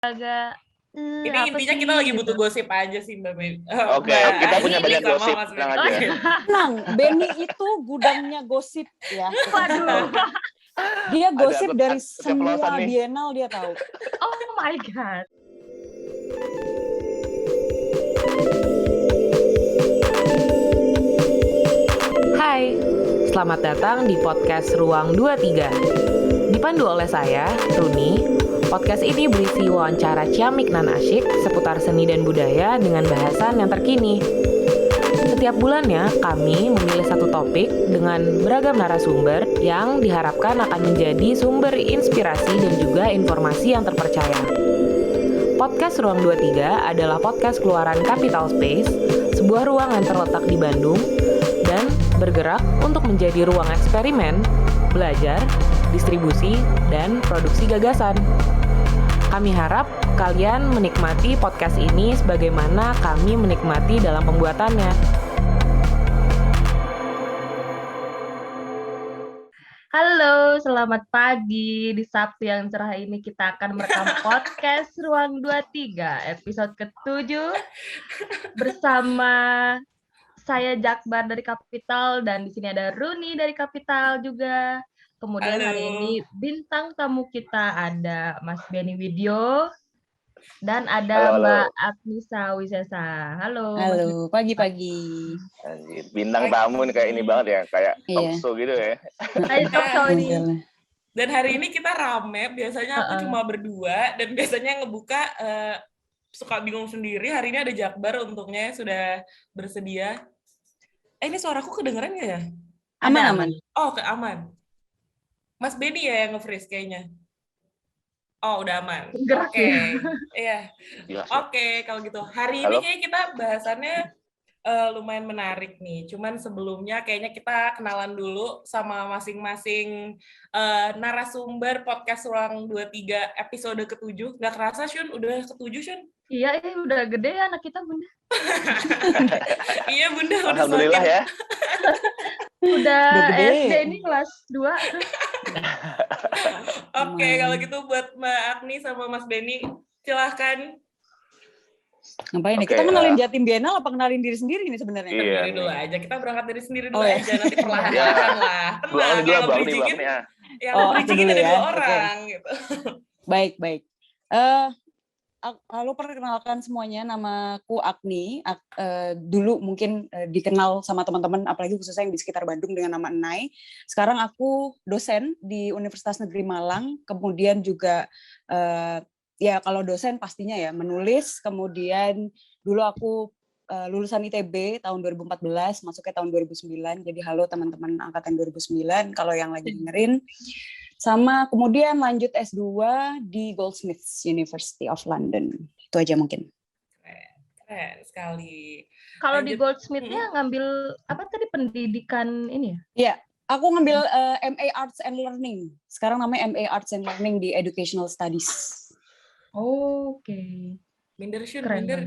agak Ini apa intinya sih kita lagi gitu. butuh gosip aja sih Mbak Ben. Oke, kita punya banyak gosip, tenang aja. Tenang, Benny itu gudangnya gosip ya. Waduh. Dia gosip dari keceplosan semua nih. bienal dia tahu. Oh my god. Hai, selamat datang di podcast Ruang 23. Dipandu oleh saya, Runi. Podcast ini berisi wawancara ciamik nan asyik seputar seni dan budaya dengan bahasan yang terkini. Setiap bulannya, kami memilih satu topik dengan beragam narasumber yang diharapkan akan menjadi sumber inspirasi dan juga informasi yang terpercaya. Podcast Ruang 23 adalah podcast keluaran Capital Space, sebuah ruang yang terletak di Bandung dan bergerak untuk menjadi ruang eksperimen, belajar, distribusi, dan produksi gagasan. Kami harap kalian menikmati podcast ini sebagaimana kami menikmati dalam pembuatannya. Halo, selamat pagi. Di Sabtu yang cerah ini kita akan merekam podcast Ruang 23 episode ke-7 bersama saya Jakbar dari Kapital dan di sini ada Runi dari Kapital juga. Kemudian Halo. hari ini bintang tamu kita ada Mas Benny Widyo dan ada Halo. Mbak Agnisa Wisesa. Halo. Mas Halo, pagi-pagi. Anjir, bintang tamu nih kayak ini banget ya, kayak talk Iya. show gitu ya. Ayo talk ini. Dan hari ini kita rame, biasanya aku cuma berdua dan biasanya ngebuka suka bingung sendiri. Hari ini ada Jakbar untungnya sudah bersedia. Ini suaraku kedengeran nggak ya? Aman-aman. Oh, aman. Mas Benny ya yang nge-freeze kayaknya. Oh, udah aman. Gerak Oke. Iya. Gila, Oke, kalau gitu. Hari ini Halo. kayaknya kita bahasannya lumayan menarik nih. Cuman sebelumnya kayaknya kita kenalan dulu sama masing-masing narasumber podcast Ruang 23 episode ke-7. Nggak kerasa, Shun? Udah ke-7, Shun? Iya, udah gede ya anak kita, Bunda. Iya, Bunda. Udah Alhamdulillah semakin- ya. Udah gede. SD ini kelas 2. Oke, kalau gitu buat Mbak Agni sama Mas Benny, silahkan Ngapain nih? Oke, Kita kenalin Jatim Bienal apa kenalin diri sendiri nih sebenarnya? Iya. diri dulu aja. Kita berangkat dari sendiri dulu Oh, ya. aja. Nanti perlahan Ya. lah. Bang Tenang, dulu, yang bang nge-bridgingin nih ya. yang Oh, aku nge-bridgingin dulu ada ya. 2 Oke. orang gitu. Baik. Halo, perkenalkan semuanya, namaku Agni. Dulu mungkin dikenal sama teman-teman, apalagi khususnya yang di sekitar Bandung dengan nama Enai. Sekarang aku dosen di Universitas Negeri Malang, kemudian juga ya kalau dosen pastinya ya menulis, kemudian dulu aku lulusan ITB tahun 2014, masuknya tahun 2009, jadi halo teman-teman angkatan 2009 kalau yang lagi dengerin. Sama kemudian lanjut S2 di Goldsmiths University of London. Itu aja mungkin. Keren sekali. Kalau di Lanjut. Goldsmith-nya ngambil apa tadi pendidikan ini ya? Iya, aku ngambil MA Arts and Learning. Sekarang namanya MA Arts and Learning di Educational Studies. Oke. Minder, Shun, Keren minder.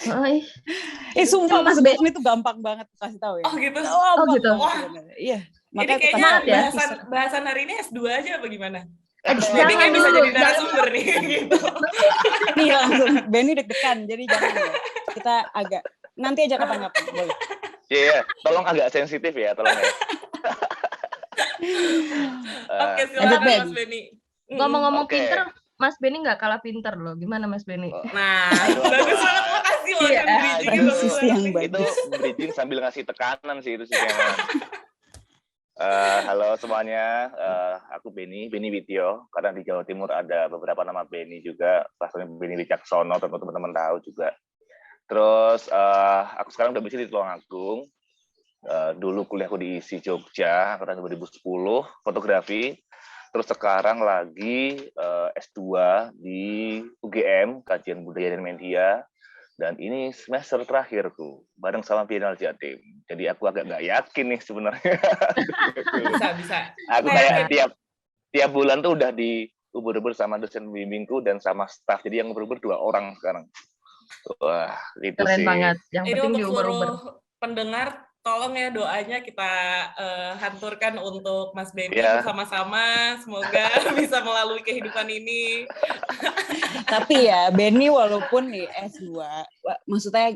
banget. Sumpah Mas Ben itu gampang banget kasih tahu ya. Oh gitu. Gampang gitu. banget sebenarnya. Iya. Ini Makanya aku kayaknya kasih tahu. bahasan hari ini S2 aja apa gimana? Jangan Jadi kan bisa dulu, jadi narasumber nih gitu. Nih langsung Benny deg-degan, jadi jangan ya. Kita agak nanti aja kapan-kapan boleh. Iya, tolong agak sensitif ya, tolong ya. Oke, lanjut, silakan Ben. Mas Benny. Ngomong-ngomong Oke. pinter, Mas Benny nggak kalah pinter loh. Gimana Mas Benny? Nah, Aduh, bagus aduh. banget, makasih loh Iya, yang bridging bagus itu. sih yang Itu bagus. bridging sambil ngasih tekanan sih itu sih memang. Halo semuanya, aku Benny Widyo. Karena di Jawa Timur ada beberapa nama Benny juga, salah satunya Benny Wicaksono, tentu teman-teman tahu juga. Terus aku sekarang udah bisa di Tulungagung. Dulu kuliahku di ISI Jogja, angkatan 2010, fotografi. Terus sekarang lagi S2 di UGM, Kajian Budaya dan Media. Dan ini semester terakhirku, bareng sama Bienal Jatim. Jadi aku agak nggak yakin nih sebenarnya. Bisa. Aku kayak tiap bulan tuh udah diubur-ubur sama dosen bimbingku dan sama staf. Jadi yang ubur-ubur 2 orang sekarang. Wah, itu Keren sih. banget. Yang Ini penting untuk diuber-uber. seluruh pendengar, tolong ya doanya kita hanturkan untuk Mas Benny Iya. bersama-sama. Semoga bisa melalui kehidupan ini. Tapi ya Benny walaupun nih S2, maksudnya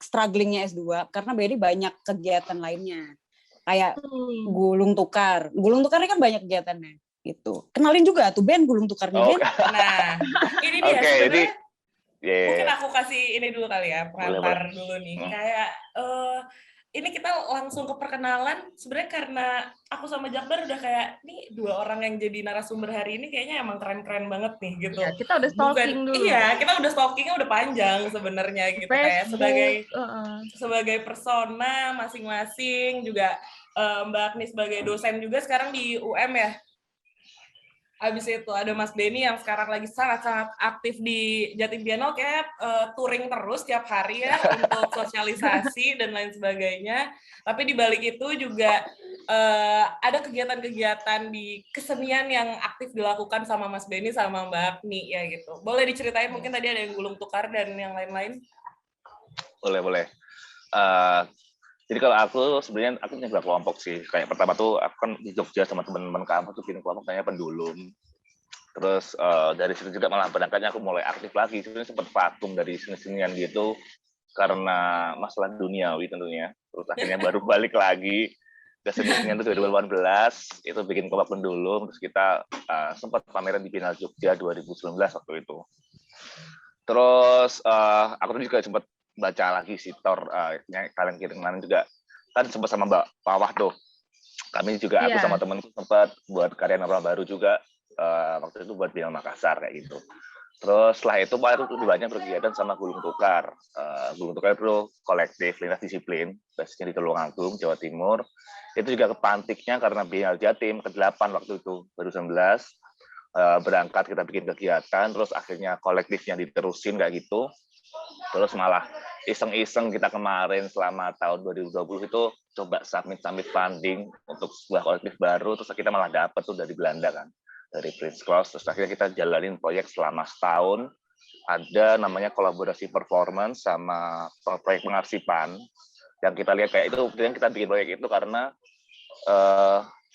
strugglingnya S2, karena Benny banyak kegiatan lainnya. Kayak gulung tukar. Gulung tukarnya kan banyak kegiatannya. Gitu. Kenalin juga tuh Ben gulung tukarnya Ben. Nah, ini dia Oke, sebenarnya. Yeah. Mungkin aku kasih ini dulu kali ya, pengantar dulu nih. Kayak ini kita langsung ke perkenalan. Sebenarnya karena aku sama Jakbar udah kayak, nih 2 orang yang jadi narasumber hari ini kayaknya emang keren-keren banget nih gitu. Ya, kita udah stalking dulu. Iya, kita udah stalkingnya udah panjang sebenarnya gitu. Kayak sebagai persona masing-masing juga. Mbak Agni sebagai dosen juga sekarang di UM ya. Habis itu ada Mas Benny yang sekarang lagi sangat-sangat aktif di Jatim Piano, kayak touring terus tiap hari ya untuk sosialisasi dan lain sebagainya. Tapi di balik itu juga ada kegiatan-kegiatan di kesenian yang aktif dilakukan sama Mas Benny sama Mbak Agni ya gitu. Boleh diceritain mungkin tadi ada yang gulung tukar dan yang lain-lain? Boleh. Jadi kalau aku sebenarnya aku punya 2 kelompok sih. Kayak pertama tuh aku kan di Jogja sama teman-teman kampus tuh bikin kelompok namanya Pendulum. Terus dari situ juga malah berangkatnya aku mulai aktif lagi. Sebenarnya sempat vakum dari seni-senian gitu karena masalah duniawi tentunya. Terus akhirnya baru balik lagi ke seni-senian itu 2018. Itu bikin kelompok Pendulum. Terus kita sempat pameran di Biennale Jogja 2019 waktu itu. Terus aku juga sempat baca lagi si Thor, kalian kiriman juga kan sempat sama Mbak Pawah tuh. Kami juga aku sama temenku sempat buat karya novel baru juga waktu itu buat Biennale Makassar kayak gitu. Terus setelah itu baru lebih banyak berkegiatan sama Gulung Tukar. Gulung Tukar itu kolektif lintas disiplin, basisnya di Tulungagung, Jawa Timur. Itu juga kepantiknya karena Biennale Jatim ke-8 waktu itu 2019. Berangkat kita bikin kegiatan, terus akhirnya kolektifnya diterusin kayak gitu. Terus malah iseng-iseng kita kemarin selama tahun 2020 itu coba submit funding untuk sebuah kolektif baru, terus kita malah dapet tuh dari Belanda kan, dari Prince Claus. Terus akhirnya kita jalanin proyek selama setahun, ada namanya kolaborasi performance sama proyek pengarsipan. Yang kita lihat kayak itu, kita bikin proyek itu karena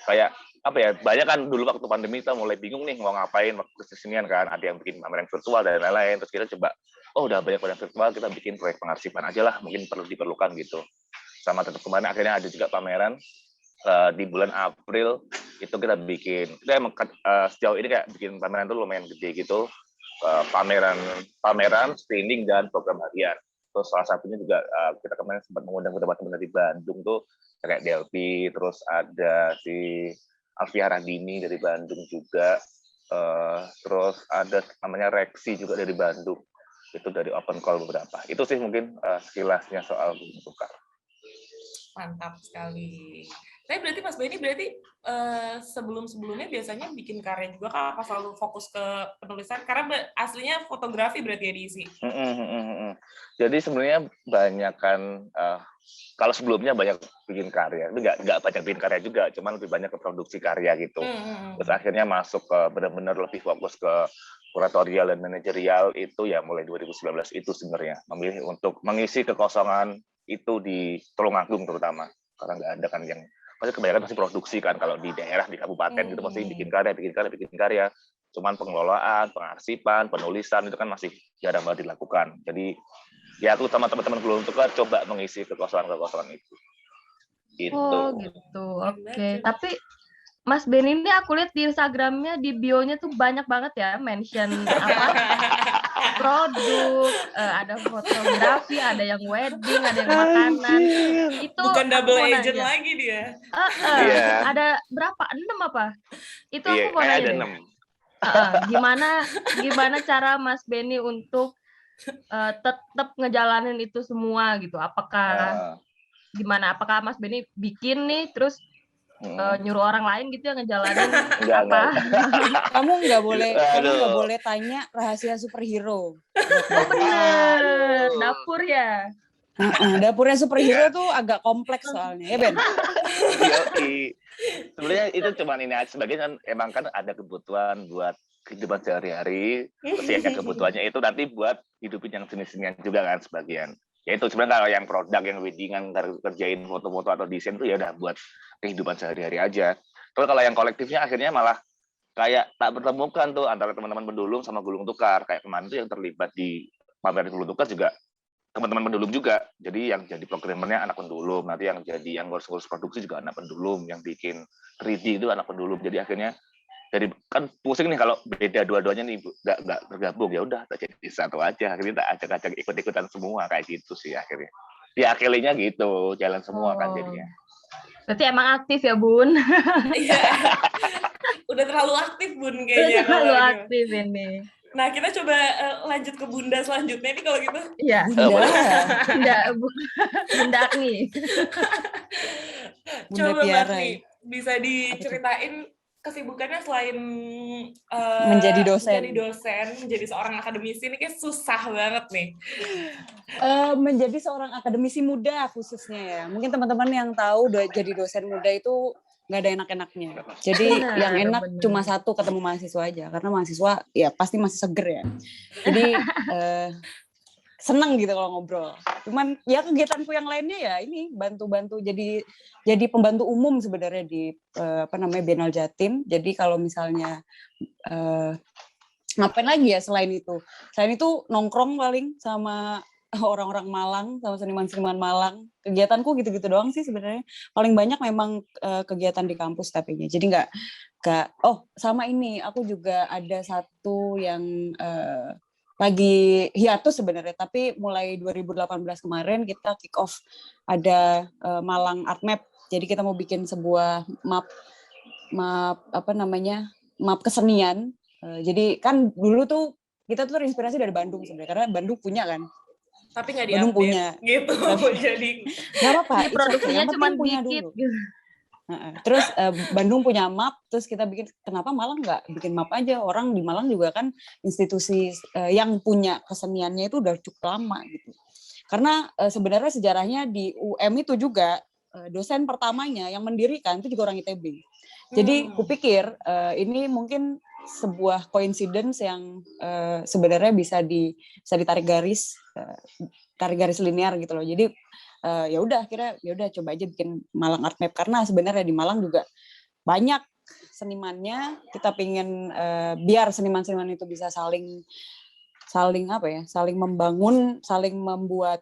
kayak apa ya, banyak kan dulu waktu pandemi kita mulai bingung nih mau ngapain waktu kesenian kan, ada yang bikin pameran virtual dan lain-lain. Terus kita coba, udah banyak pameran virtual, kita bikin proyek pengarsipan aja lah, mungkin diperlukan gitu. Sama tetap kemarin akhirnya ada juga pameran di bulan April itu kita bikin. Kita emang sejauh ini kayak bikin pameran tuh lumayan gede gitu, pameran, screening dan program harian. Terus salah satunya juga kita kemarin sempat mengundang beberapa teman dari Bandung tuh kayak Delphi, terus ada si Alfia Radini dari Bandung juga, terus ada namanya Reksi juga dari Bandung, itu dari open call beberapa. Itu sih mungkin sekilasnya soal Gulung Tukar. Mantap sekali. Tapi berarti Mas Benny sebelum-sebelumnya biasanya bikin karya juga kah? Apa selalu fokus ke penulisan? Karena aslinya fotografi berarti ya diisi. Jadi sebenarnya banyak kan, kalau sebelumnya banyak bikin karya, tapi nggak banyak bikin karya juga, cuman lebih banyak ke produksi karya gitu. Terus akhirnya masuk ke benar-benar lebih fokus ke kuratorial dan manajerial itu ya mulai 2019 itu sebenarnya, memilih untuk mengisi kekosongan itu di Tulungagung terutama, karena nggak ada kan yang pasti kebanyakan masih produksi kan, kalau di daerah di kabupaten gitu pasti bikin karya. Cuman pengelolaan, pengarsipan, penulisan itu kan masih jarang banget dilakukan. Jadi ya aku sama teman-teman Gulung Tukar coba mengisi kekosongan itu. Gitu. Oh gitu, oke. Tapi Mas Benny ini aku lihat di Instagramnya, di bio-nya tuh banyak banget ya mention produk, ada fotografi, ada yang wedding, ada yang makanan. Itu bukan double agent lagi dia. Ada berapa? 6 apa? Itu aku mau nanya deh. 6. Gimana cara Mas Benny untuk tetap ngejalanin itu semua gitu? Apakah Mas Benny bikin nih terus nyuruh orang lain gitu yang ngejalanin apa? Kamu nggak boleh tanya rahasia superhero. Oh bener, dapur ya. Dapurnya superhero tuh agak kompleks soalnya, ya Ben? Sebenarnya itu cuma ini aja, sebagian kan emang kan ada kebutuhan buat kehidupan sehari-hari, terus ya kebutuhannya itu nanti buat hidupin yang jenis-jenisnya juga kan sebagian. Ya itu sebenarnya kalau yang produk, yang weddingan, kerjain foto-foto atau desain tuh ya udah buat kehidupan sehari-hari aja. Terus kalau yang kolektifnya akhirnya malah kayak tak bertemukan tuh antara teman-teman pendulum sama gulung tukar. Kayak kemarin tuh yang terlibat di pameran gulung tukar juga teman-teman pendulum juga. Jadi yang jadi programmernya anak pendulum, nanti yang jadi yang ngurus-ngurus produksi juga anak pendulum, yang bikin 3D itu anak pendulum. Jadi akhirnya dari kan pusing nih kalau beda dua-duanya nih nggak bergabung, ya udah tak jadi satu aja. Akhirnya tak ajak-ajak ikut-ikutan semua kayak gitu sih akhirnya. Diakhirinya gitu, jalan semua kan jadinya. Berarti emang aktif ya, Bun? Iya. Udah terlalu aktif, Bun, Udah kayaknya. terlalu aktif ini. Nah, kita coba lanjut ke Bunda selanjutnya nih kalau gitu. Iya. Bunda Agni. Coba Mbak Tiara. Agni, bisa diceritain kesibukannya selain menjadi dosen, menjadi seorang akademisi ini kayak susah banget nih. Menjadi seorang akademisi muda khususnya ya. Mungkin teman-teman yang tahu jadi dosen muda itu nggak ada enak-enaknya. Jadi yang enak cuma satu, ketemu mahasiswa aja. Karena mahasiswa ya pasti masih seger ya. Jadi seneng gitu kalau ngobrol. Cuman ya kegiatanku yang lainnya ya ini bantu-bantu jadi pembantu umum sebenarnya di Biennale Jatim. Jadi kalau misalnya ngapain lagi ya selain itu? Selain itu nongkrong paling sama orang-orang Malang, sama seniman-seniman Malang. Kegiatanku gitu-gitu doang sih sebenarnya. Paling banyak memang kegiatan di kampus tapinya. Jadi nggak sama ini aku juga ada satu yang lagi hiatus sebenarnya, tapi mulai 2018 kemarin kita kick off ada Malang Art Map. Jadi kita mau bikin sebuah map kesenian. Jadi kan dulu tuh kita tuh terinspirasi dari Bandung sebenarnya, karena Bandung punya kan. Tapi nggak Bandung punya. Gitu. Jadi nggak apa-apa. Produksinya cuma dikit gitu. Terus Bandung punya map, terus kita bikin, kenapa Malang nggak bikin map aja? Orang di Malang juga kan institusi yang punya keseniannya itu udah cukup lama gitu. Karena sebenarnya sejarahnya di UM itu juga dosen pertamanya yang mendirikan itu juga orang ITB. Jadi kupikir ini mungkin sebuah coincidence yang sebenarnya bisa ditarik garis linear gitu loh. Jadi ya udah coba aja bikin Malang Art Map, karena sebenarnya di Malang juga banyak senimannya. Kita pengen biar seniman-seniman itu bisa saling membangun, saling membuat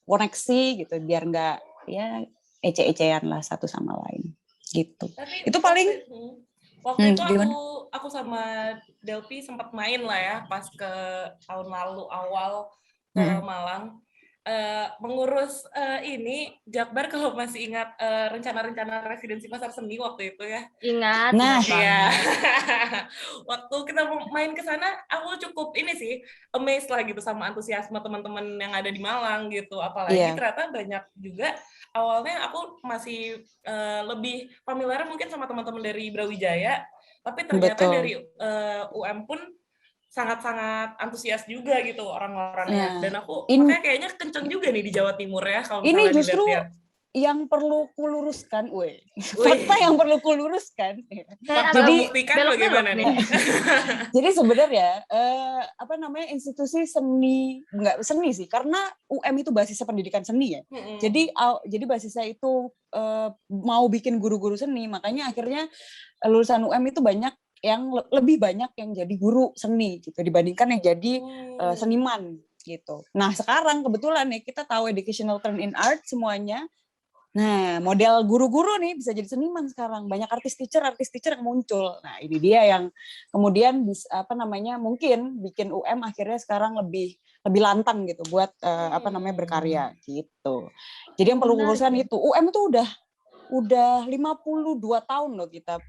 koneksi gitu, biar nggak ya ece-ecean lah satu sama lain gitu. Tapi itu paling waktu itu aku sama Delphi sempat main lah ya pas ke tahun lalu awal ke Malang. Mengurus ini Jakbar, kalau masih ingat rencana-rencana residensi pasar seni waktu itu ya. Ingat. Nah, ya. Waktu kita main ke sana, aku cukup ini sih amazed lah gitu sama antusiasme teman-teman yang ada di Malang gitu. Apalagi ternyata banyak juga. Awalnya aku masih lebih familiar mungkin sama teman-teman dari Brawijaya, tapi ternyata dari UM pun sangat-sangat antusias juga gitu orang-orangnya. Dan aku makanya kayaknya kenceng juga nih di Jawa Timur ya kalau misalnya ini justru dilihat. Yang perlu kuluruskan, fakta yang perlu kuluruskan. Jadi buktikan bagaimana nih? Jadi sebenarnya institusi seni, nggak seni sih, karena UM itu basisnya pendidikan seni ya. Jadi basisnya itu mau bikin guru-guru seni, makanya akhirnya lulusan UM itu lebih banyak yang jadi guru seni gitu dibandingkan yang jadi seniman gitu. Nah sekarang kebetulan nih kita tahu educational turn in art semuanya. Nah model guru-guru nih bisa jadi seniman sekarang. Banyak artis teacher yang muncul. Nah ini dia yang kemudian mungkin bikin UM akhirnya sekarang lebih lantang gitu buat berkarya gitu. Jadi yang perlu lulusan itu UM itu udah 52 tahun loh kita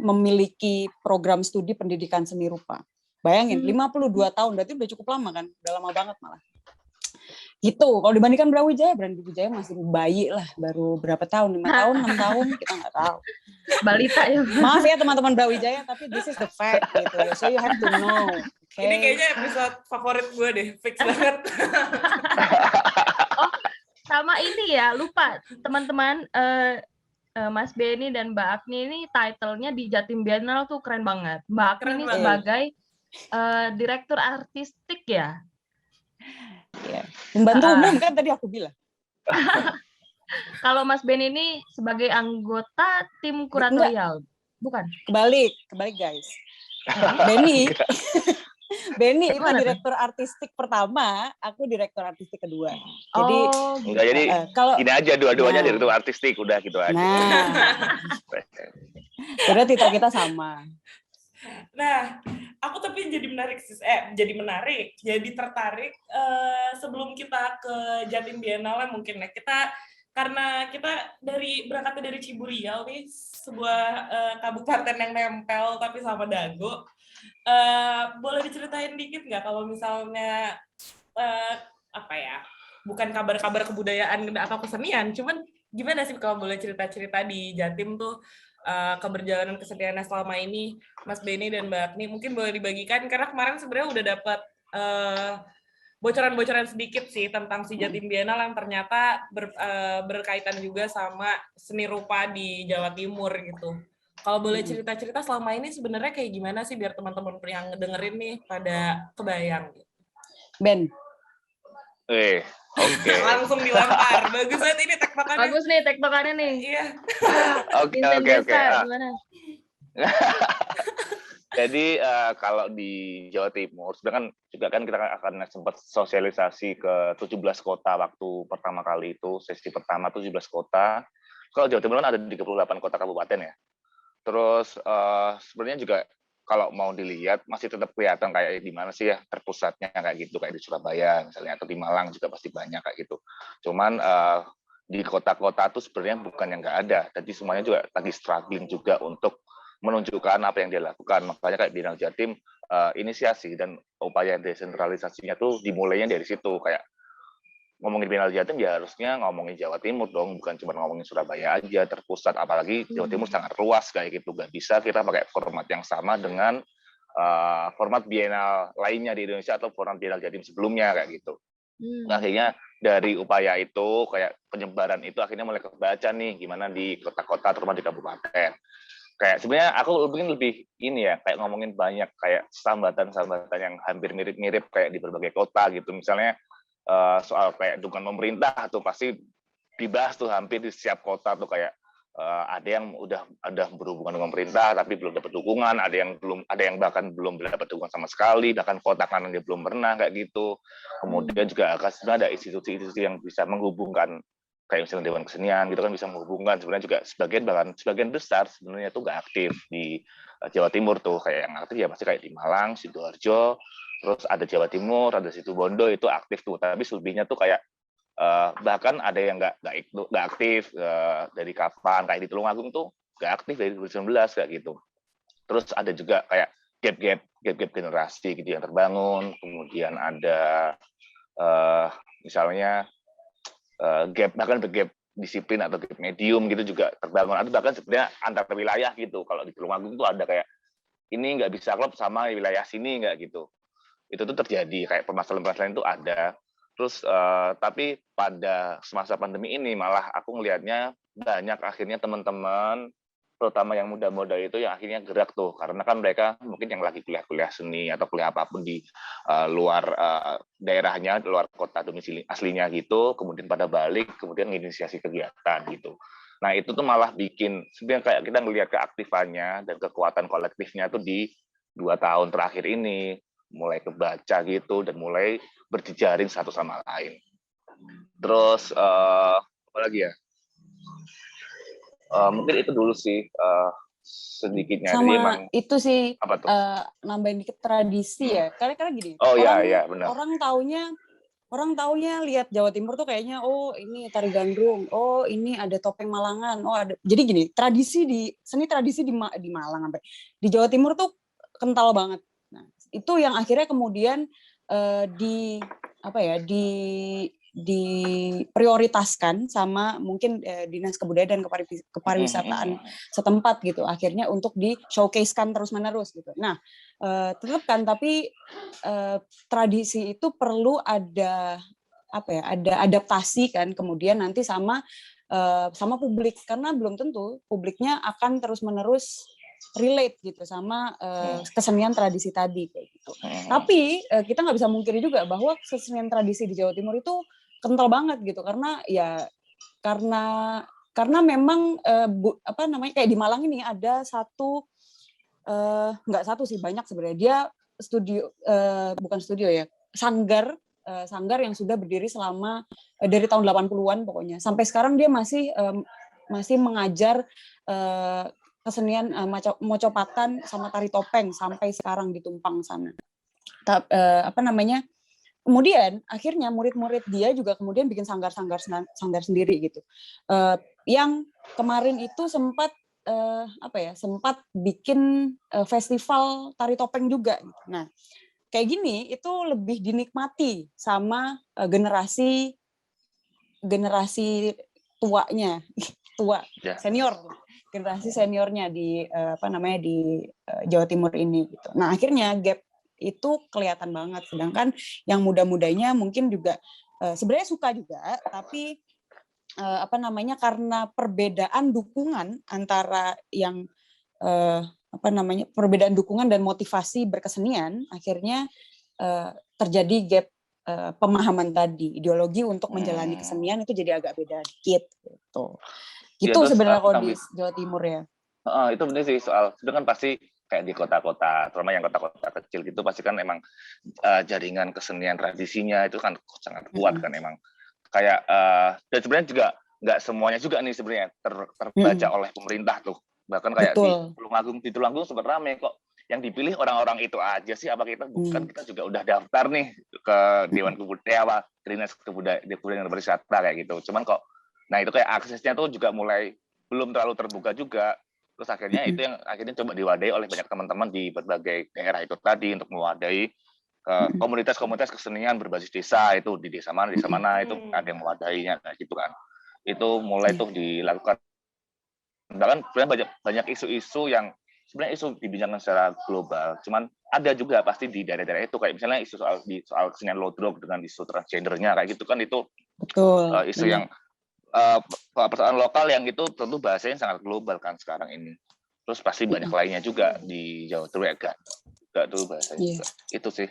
memiliki program studi pendidikan seni rupa. Bayangin, 52 tahun, berarti udah cukup lama kan? Udah lama banget malah. Gitu, kalau dibandingkan Brawijaya masih bayi lah, baru berapa tahun, 5 tahun, 6 tahun, kita nggak tahu. Balita ya. Maaf ya teman-teman Brawijaya, tapi this is the fact gitu. So you have to know. Okay? Ini kayaknya episode favorit gue deh, fix banget. Sama ini ya, lupa teman-teman, Mas Benny dan Mbak Agni ini title-nya di Jatim Biennale tuh keren banget. Mbak Agni ini sebagai direktur artistik ya. Ya. Pembantu umum kan tadi aku bilang. Kalau Mas Ben ini sebagai anggota tim kuratorial, bukan? Kebalik guys. Benny itu Gimana tuh? direktur artistik pertama, aku direktur artistik kedua. Jadi Enggak, jadi kalau gini aja dua-duanya direktur artistik, udah gitu aja. udah titel kita sama. Nah, aku tapi jadi menarik, jadi tertarik sebelum kita ke Jatim Biennale mungkin ya. Karena kita berangkatnya dari Ciburial nih, sebuah kabupaten yang nempel tapi sama Dago. Boleh diceritain dikit nggak kalau misalnya bukan kabar-kabar kebudayaan atau kesenian, cuman gimana sih kalau boleh cerita-cerita di Jatim tuh keberjalanan keseniannya selama ini, Mas Benny dan Mbak Agni, mungkin boleh dibagikan karena kemarin sebenarnya udah dapat bocoran-bocoran sedikit sih tentang si Jatim Biennale yang ternyata berkaitan juga sama seni rupa di Jawa Timur gitu. Kalau boleh cerita-cerita selama ini sebenarnya kayak gimana sih biar teman-teman yang ngedengerin nih pada kebayang. Ben. Oke. Langsung dilempar. Bagus banget ini tektokannya. Bagus nih tektokannya nih. Iya. Oke. Gimana? Jadi kalau di Jawa Timur, sebenarnya juga kan kita akan sempat sosialisasi ke 17 kota waktu pertama kali itu, sesi pertama 17 kota. Kalau Jawa Timur kan ada 38 kota kabupaten ya. Terus sebenarnya juga kalau mau dilihat masih tetap kelihatan kayak di mana sih ya terpusatnya kayak gitu, kayak di Surabaya misalnya atau di Malang juga pasti banyak kayak gitu. Cuman di kota-kota itu sebenarnya bukan yang nggak ada, jadi semuanya juga lagi struggling juga untuk menunjukkan apa yang dia lakukan. Makanya kayak Biennale Jatim inisiasi dan upaya desentralisasinya tuh dimulainya dari situ. Kayak ngomongin Biennale Jatim ya harusnya ngomongin Jawa Timur dong, bukan cuma ngomongin Surabaya aja terpusat, apalagi Jawa Timur sangat luas kayak gitu. Gak bisa kita pakai format yang sama dengan format Biennale lainnya di Indonesia atau format Biennale Jatim sebelumnya kayak gitu. Akhirnya dari upaya itu kayak penyebaran itu akhirnya mulai kebaca nih gimana di kota-kota terutama di kabupaten. Kayak sebenarnya aku lebih ini ya kayak ngomongin banyak kayak sambatan-sambatan yang hampir mirip-mirip kayak di berbagai kota gitu. Misalnya soal kayak dukungan pemerintah tuh pasti dibahas tuh hampir di setiap kota tuh kayak ada yang udah berhubungan dengan pemerintah tapi belum dapat dukungan, ada yang bahkan belum dapat dukungan sama sekali, bahkan kota kan dia belum pernah kayak gitu. Kemudian juga sebenarnya ada institusi-institusi yang bisa menghubungkan kayak misalnya Dewan Kesenian gitu kan bisa menghubungkan, sebenarnya juga sebagian besar sebenarnya tuh nggak aktif di Jawa Timur tuh, kayak yang aktif ya pasti kayak di Malang, Sidoarjo, terus ada Jawa Timur, ada Situbondo itu aktif tuh, tapi selebihnya tuh kayak bahkan ada yang nggak aktif dari kapan, kayak di Tulungagung tuh nggak aktif dari 2019 kayak gitu. Terus ada juga kayak gap generasi gitu yang terbangun, kemudian ada misalnya bahkan gap disiplin atau gap medium gitu juga terbangun. Atau bahkan sebenarnya antar wilayah gitu. Kalau di Tulungagung tuh ada kayak ini nggak bisa klop sama wilayah sini nggak gitu. Itu tuh terjadi kayak permasalahan-permasalahan itu ada. Terus tapi pada semasa pandemi ini malah aku ngelihatnya banyak akhirnya teman-teman terutama yang muda-muda itu yang akhirnya gerak tuh karena kan mereka mungkin yang lagi kuliah seni atau kuliah apapun di luar daerahnya, luar kota domisili aslinya gitu, kemudian pada balik kemudian menginisiasi kegiatan gitu. Nah itu tuh malah bikin sebenarnya kayak kita ngelihat keaktifannya dan kekuatan kolektifnya tuh di 2 tahun terakhir ini mulai kebaca gitu dan mulai berjejaring satu sama lain. Terus apa lagi ya? Mungkin itu dulu sih sedikitnya. Sama jadi emang, itu sih apa tuh? nambahin dikit tradisi ya. Karena gini. Oh iya benar. Orang taunya lihat Jawa Timur tuh kayaknya oh ini tari gandrung, oh ini ada topeng Malangan, oh ada. Jadi gini, seni tradisi di Malang sampai di Jawa Timur tuh kental banget. Nah, itu yang akhirnya kemudian diprioritaskan sama mungkin Dinas Kebudayaan dan Kepariwisataan setempat gitu akhirnya untuk di showcase-kan terus-menerus gitu. Nah, tetap kan tapi tradisi itu perlu ada adaptasi kan kemudian nanti sama publik karena belum tentu publiknya akan terus-menerus relate gitu sama kesenian tradisi tadi kayak gitu. Tapi kita nggak bisa mungkiri juga bahwa kesenian tradisi di Jawa Timur itu kental banget gitu karena memang kayak di Malang ini ada satu nggak satu sih, banyak sebenarnya. Dia bukan studio ya, sanggar yang sudah berdiri selama dari tahun 80-an pokoknya. Sampai sekarang dia masih mengajar kesenian mocopatan sama tari topeng sampai sekarang di Tumpang sana. Kemudian akhirnya murid-murid dia juga kemudian bikin sanggar sendiri gitu. Yang kemarin itu sempat bikin festival tari topeng juga. Nah, kayak gini itu lebih dinikmati sama generasi generasi seniornya di Jawa Timur ini gitu. Nah, akhirnya gap itu kelihatan banget, sedangkan yang muda-mudanya mungkin juga sebenarnya suka juga, tapi karena perbedaan dukungan antara yang perbedaan dukungan dan motivasi berkesenian, akhirnya terjadi gap pemahaman tadi, ideologi untuk menjalani kesenian itu jadi agak beda dikit gitu. Gitu ya, sebenarnya kalau di Jawa Timur ya. Itu benar sih, soal itu kan pasti kayak di kota-kota, terutama yang kota-kota kecil gitu pasti kan emang jaringan kesenian tradisinya itu kan sangat kuat kan emang. Kayak dan sebenarnya juga nggak semuanya juga nih sebenarnya terbaca oleh pemerintah tuh. Bahkan kayak di Tulungagung sempat rame kok. Yang dipilih orang-orang itu aja sih, apa kita bukan kita juga udah daftar nih ke Dewan Kebudayaan, Dinas Kebudayaan dan Pariwisata kayak gitu. Cuman kok nah itu kayak aksesnya tuh juga mulai belum terlalu terbuka juga. Terus akhirnya itu yang akhirnya coba diwadahi oleh banyak teman-teman di berbagai daerah itu tadi untuk mewadahi komunitas-komunitas kesenian berbasis desa, itu di desa mana itu ada yang mewadahinya kayak gitu kan. Itu mulai tuh dilakukan. Bahkan sebenarnya banyak isu-isu yang sebenarnya isu dibincangkan secara global, cuman ada juga pasti di daerah-daerah itu kayak misalnya isu soal kesenian lodrok dengan isu transgendernya kayak gitu kan, itu isu yang persoalan lokal yang itu tentu bahasanya sangat global kan sekarang ini. Terus pasti banyak lainnya juga di Jawa Timur enggak tuh bahasanya juga. Itu sih.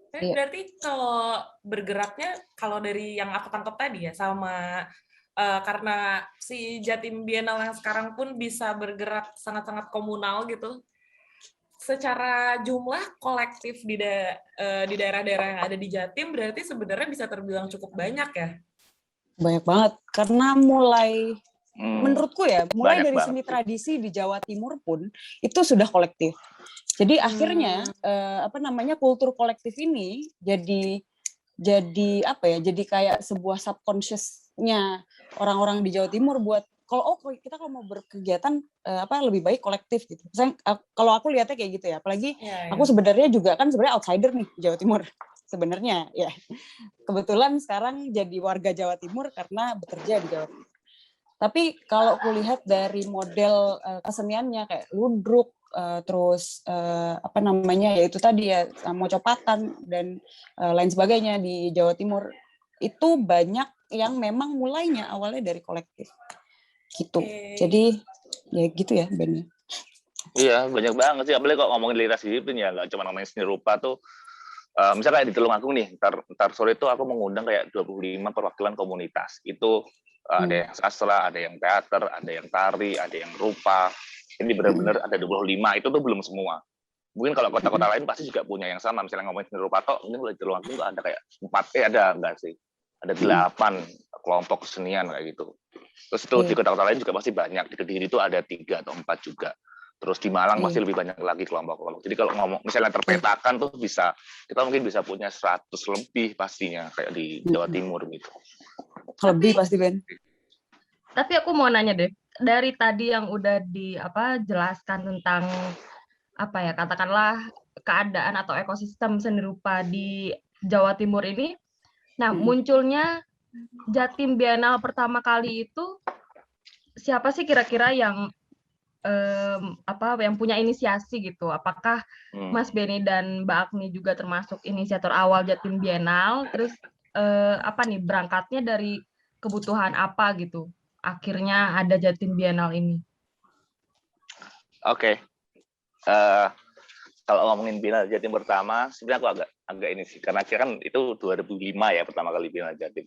Berarti kalau bergeraknya, kalau dari yang aku tangkap tadi ya, sama karena si Jatim Biennale yang sekarang pun bisa bergerak sangat-sangat komunal gitu, secara jumlah kolektif di daerah-daerah yang ada di Jatim berarti sebenarnya bisa terbilang cukup banyak ya? Banyak banget, karena menurutku ya, mulai dari seni tradisi di Jawa Timur pun itu sudah kolektif. Jadi akhirnya kultur kolektif ini jadi kayak sebuah subconscious-nya orang-orang di Jawa Timur buat kalau mau berkegiatan lebih baik kolektif gitu. Kalau aku lihatnya kayak gitu ya, apalagi aku sebenarnya juga kan sebenarnya outsider nih di Jawa Timur. Sebenarnya ya kebetulan sekarang jadi warga Jawa Timur karena bekerja di Jawa Timur. Tapi kalau aku lihat dari model keseniannya kayak ludruk, terus yaitu tadi ya mocopatan dan lain sebagainya di Jawa Timur itu banyak yang memang mulainya awalnya dari kolektif gitu. Jadi ya gitu ya Ben. Iya banyak banget sih, apalagi kalau ngomongin literasi disiplin ya nggak cuma ngomongin seni rupa tuh. Misalnya kayak di Tulungagung nih, ntar sore itu aku mengundang kayak 25 perwakilan komunitas. Itu ada yang sastra, ada yang teater, ada yang tari, ada yang rupa. Ini benar-benar ada 25, itu tuh belum semua. Mungkin kalau kota-kota lain pasti juga punya yang sama. Misalnya ngomongin seni rupa toh, mungkin kalau di Tulungagung ada kayak 8 kelompok kesenian kayak gitu. Terus itu di kota-kota lain juga pasti banyak. Di Kediri itu ada 3 atau 4 juga. Terus di Malang masih lebih banyak lagi kelompok-kelompok. Jadi kalau ngomong misalnya terpetakan tuh kita mungkin bisa punya 100 lebih pastinya kayak di Jawa Timur gitu. Lebih pasti Ben. Tapi aku mau nanya deh, dari tadi yang udah jelaskan tentang katakanlah keadaan atau ekosistem seni rupa di Jawa Timur ini. Nah, munculnya Jatim Biennale pertama kali itu siapa sih kira-kira yang punya inisiasi gitu? Apakah Mas Benny dan Mbak Agni juga termasuk inisiator awal Jatim Biennale? Terus berangkatnya dari kebutuhan apa gitu? Akhirnya ada Jatim Biennale ini. Oke. Eh, Kalau ngomongin Biennale Jatim pertama, sebenarnya aku agak ini sih, karena kan itu 2005 ya pertama kali Biennale Jatim.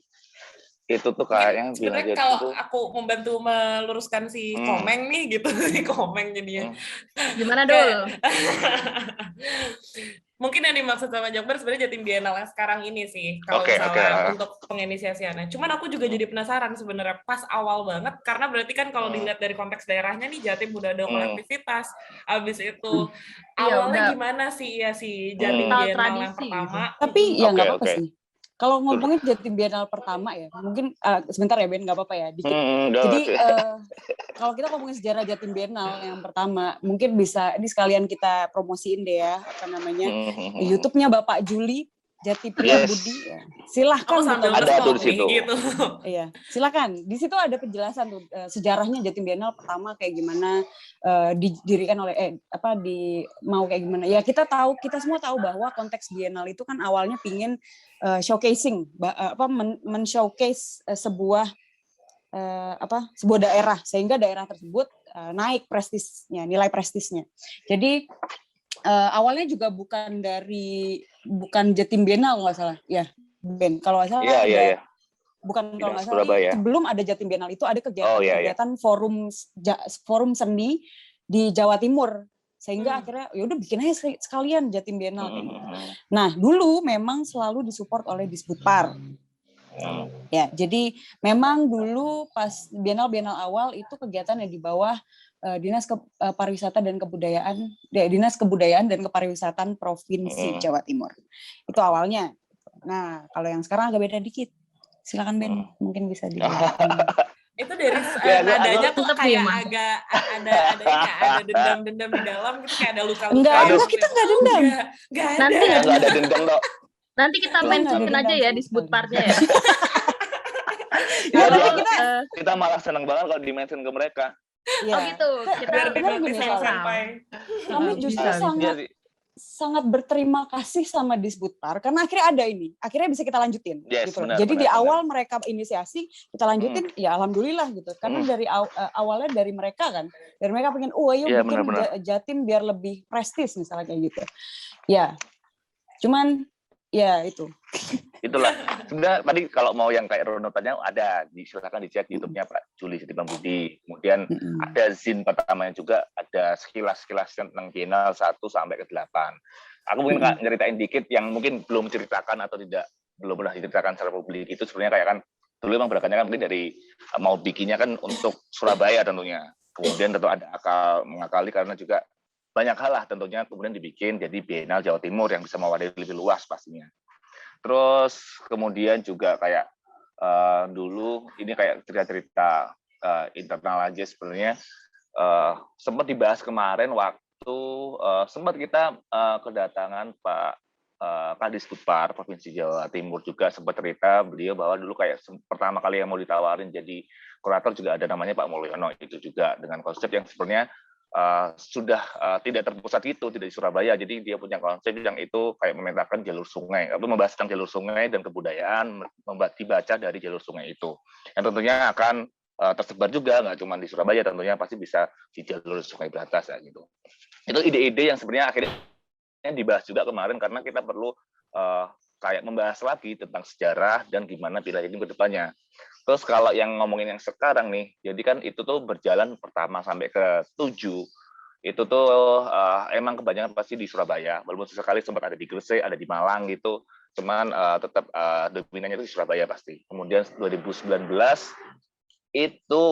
Itu tuh kayaknya Biennale Sebenarnya Jatim kalau tuh. aku membantu meluruskan si Komeng nih gitu, si Komeng jadinya. Gimana Dul? Mungkin yang dimaksud sama Jakbar sebenarnya Jatim Biennale yang sekarang ini sih, kalau Oke. misalnya untuk penginisiasiannya. Cuman aku juga jadi penasaran sebenarnya pas awal banget, karena berarti kan kalau dilihat dari konteks daerahnya nih Jatim udah ada kolektivitas. Abis itu Iya, awalnya udah gimana sih ya si Jatim kental Biennale yang tradisi pertama? Tapi ya Oke, nggak apa-apa oke. sih. Kalau ngomongin Jatim Biennale pertama ya, mungkin sebentar ya Ben, nggak apa-apa ya, dikit. Jadi kalau kita ngomongin sejarah Jatim Biennale yang pertama, mungkin bisa ini sekalian kita promosiin deh ya, apa namanya, YouTube-nya Bapak Juli Jati Priya Budi. Ya. Silahkan Aku sambil Ada tuh di nge-stalk nih, situ. gitu. Iya, silakan. Di situ ada penjelasan tuh sejarahnya Jatim Biennale pertama kayak gimana, didirikan oleh mau kayak gimana. Ya kita semua tahu bahwa konteks Biennale itu kan awalnya pingin showcasing, men-showcase sebuah daerah sehingga daerah tersebut naik prestisnya, nilai prestisnya. Jadi awalnya juga bukan Jatim Biennale nggak salah, ya Ben. Kalau nggak salah Iya. bukan kalau nggak salah. Surabaya. Sebelum ada Jatim Biennale itu ada kegiatan Iya. forum seni di Jawa Timur. Sehingga akhirnya ya udah bikin aja sekalian Jatim Biennale kayak gitu. Nah, dulu memang selalu disupport oleh Disbudpar. Ya, jadi memang dulu pas Biennale awal itu kegiatan yang di bawah Dinas Pariwisata dan Kebudayaan, Dinas Kebudayaan dan Kepariwisataan Provinsi Jawa Timur. Itu awalnya. Nah, kalau yang sekarang agak beda dikit. Silakan Ben, mungkin bisa dijelaskan. Itu dari nadanya tuh kayak agak ada dendam-dendam di dalam gitu, kayak ada luka-luka. Enggak, kita enggak dendam. Enggak ada dendam dong. Nanti kita mentionin aja ya Disbudparnya ya. Kita malah senang banget kalau di-mention ke mereka. Ya. Oh gitu. Biar dimengerti sampai. Kami justru sangat berterima kasih sama Disbudpar karena akhirnya bisa kita lanjutin. Yes, gitu. Benar, Jadi benar, di awal mereka inisiasi kita lanjutin, ya alhamdulillah gitu. Karena dari awalnya dari mereka kan, dari mereka pengen, bikin Jatim biar lebih prestis misalnya kayak gitu. Ya, cuman ya itu. Itulah. Sebenarnya tadi kalau mau yang kayak runutannya ada, silakan dicek YouTube-nya Pak Juli Jati Budi. Kemudian ada zin pertamanya juga, ada sekilas tentang Biennale 1 sampai ke 8. Aku mungkin nyeritain dikit yang mungkin belum ceritakan atau belum pernah diceritakan secara publik. Itu sebenarnya kayak kan dulu emang berangkatnya kan mungkin dari mau bikinnya kan untuk Surabaya tentunya. Kemudian tentu ada mengakali karena juga banyak hal lah tentunya kemudian dibikin jadi Biennale Jawa Timur yang bisa mewadahi lebih luas pastinya. Terus kemudian juga kayak dulu ini kayak cerita-cerita internal aja sebenarnya sempat dibahas kemarin waktu sempat kita kedatangan Pak Kadisbudpar Provinsi Jawa Timur juga sempat cerita beliau bahwa dulu kayak pertama kali yang mau ditawarin jadi kurator juga ada namanya Pak Mulyono itu juga dengan konsep yang sebenarnya sudah tidak terpusat itu, tidak di Surabaya. Jadi dia punya konsep yang itu kayak memetakan jalur sungai, membahas tentang jalur sungai dan kebudayaan dibaca dari jalur sungai itu. Yang tentunya akan tersebar juga, nggak cuma di Surabaya, tentunya pasti bisa di jalur sungai Berantas ya gitu. Itu ide-ide yang sebenarnya akhirnya dibahas juga kemarin karena kita perlu kayak membahas lagi tentang sejarah dan gimana wilayah ini ke depannya. Terus kalau yang ngomongin yang sekarang nih, jadi kan itu tuh berjalan pertama sampai ke 7, itu tuh emang kebanyakan pasti di Surabaya, walaupun sesekali sempat ada di Gresik, ada di Malang gitu, cuman tetap dominannya itu di Surabaya pasti. Kemudian 2019 itu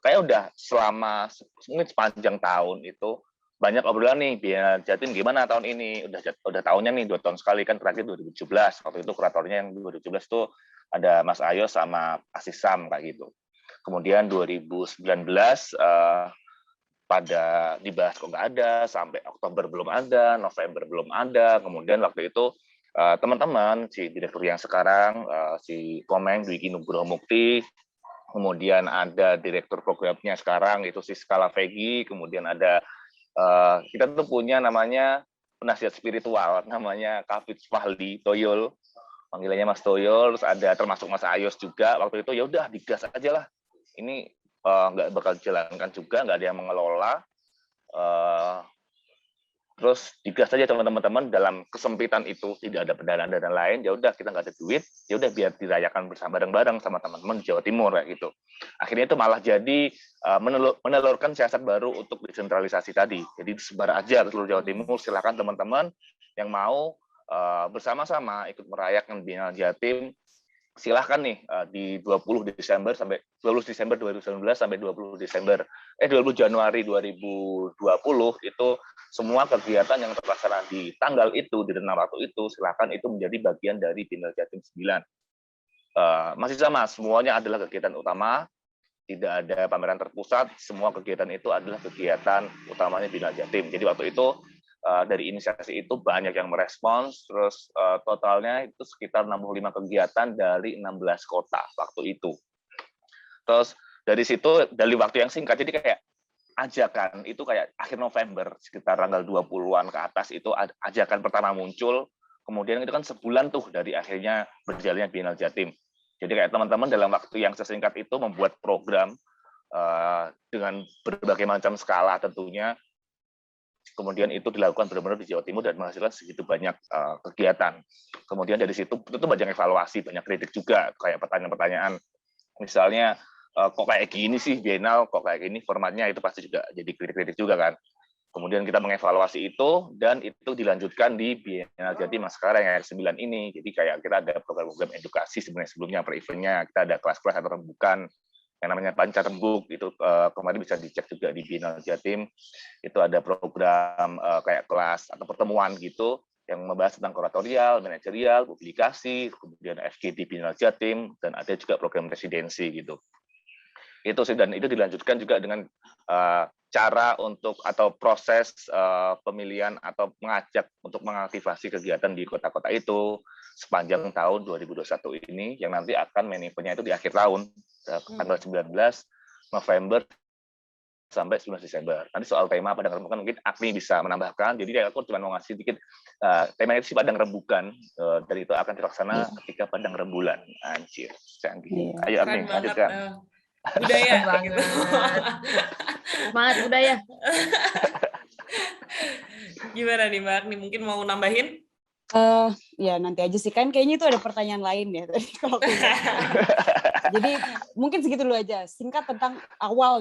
kayak udah selama mungkin sepanjang tahun itu banyak obrolan nih, Biennale Jatim gimana tahun ini, udah tahunnya nih 2 tahun sekali kan terakhir 2017, waktu itu kuratornya yang 2017 tuh ada Mas Ayo sama Asisam kayak gitu. Kemudian 2019 pada dibahas kok nggak ada, sampai Oktober belum ada, November belum ada. Kemudian waktu itu teman-teman si direktur yang sekarang si Komeng Dwiki Nugroho Mukti, kemudian ada direktur programnya sekarang itu si Skala Vegi, kemudian ada kita tuh punya namanya penasihat spiritual namanya Kafid Fahli Toyol, panggilannya Mas Toyol, terus ada termasuk Mas Ayos juga. Waktu itu ya udah digas aja lah, ini nggak bakal dijalankan juga, nggak ada yang mengelola, Terus digas saja teman-teman dalam kesempitan itu, tidak ada pendanaan lain, ya udah kita nggak ada duit, ya udah biar dirayakan bersama bareng-bareng sama teman-teman di Jawa Timur kayak gitu. Akhirnya itu malah jadi menelurkan siasat baru untuk desentralisasi tadi. Jadi disebar aja ke seluruh Jawa Timur, silakan teman-teman yang mau bersama-sama ikut merayakan Biennale Jatim, silahkan nih di 20 Desember 2019 sampai 20 Januari 2020 itu semua kegiatan yang terlaksana di tanggal itu, di rentang waktu itu, silahkan itu menjadi bagian dari Biennale Jatim 9. Masih sama, semuanya adalah kegiatan utama, tidak ada pameran terpusat, semua kegiatan itu adalah kegiatan utamanya Biennale Jatim. Jadi waktu itu dari inisiasi itu banyak yang merespons, terus totalnya itu sekitar 65 kegiatan dari 16 kota waktu itu. Terus dari situ, dari waktu yang singkat, jadi kayak ajakan itu kayak akhir November, sekitar tanggal 20-an ke atas itu ajakan pertama muncul, kemudian itu kan sebulan tuh dari akhirnya berjalannya Biennale Jatim. Jadi kayak teman-teman dalam waktu yang sesingkat itu membuat program dengan berbagai macam skala tentunya, kemudian itu dilakukan benar-benar di Jawa Timur dan menghasilkan segitu banyak kegiatan. Kemudian dari situ itu banyak evaluasi, banyak kritik juga, kayak pertanyaan-pertanyaan. Misalnya, kok kayak gini sih Biennale, kok kayak gini formatnya, itu pasti juga jadi kritik-kritik juga kan. Kemudian kita mengevaluasi itu, dan itu dilanjutkan di Biennale Jatim sekarang yang 9 ini. Jadi kayak kita ada program-program edukasi sebenarnya sebelumnya, per eventnya, kita ada kelas-kelas atau rembukan, yang namanya Panca Rembuk, itu kemarin bisa dicek juga di Biennale Jatim. Itu ada program kayak kelas atau pertemuan gitu, yang membahas tentang kuratorial, manajerial, publikasi, kemudian FGD Biennale Jatim, dan ada juga program residensi gitu. Itu sih, dan itu dilanjutkan juga dengan cara untuk atau proses pemilihan atau mengajak untuk mengaktifasi kegiatan di kota-kota itu sepanjang tahun 2021 ini, yang nanti akan main event-nya itu di akhir tahun, tanggal 19 November sampai 19 Desember. Nanti soal tema Padang Rembukan mungkin Agni bisa menambahkan. Jadi aku cuma mau ngasih dikit, tema itu sih Padang Rembukan, dan itu akan terlaksana ketika Padang Rembulan. Anjir, canggih. Ayo Agni, lanjutkan. Budaya gitu. Semangat budaya. Gimana nih Mbak Agni, mungkin mau nambahin? Ya nanti aja sih, kan kayaknya itu ada pertanyaan lain ya tadi kalau aku jadi mungkin segitu dulu aja, singkat tentang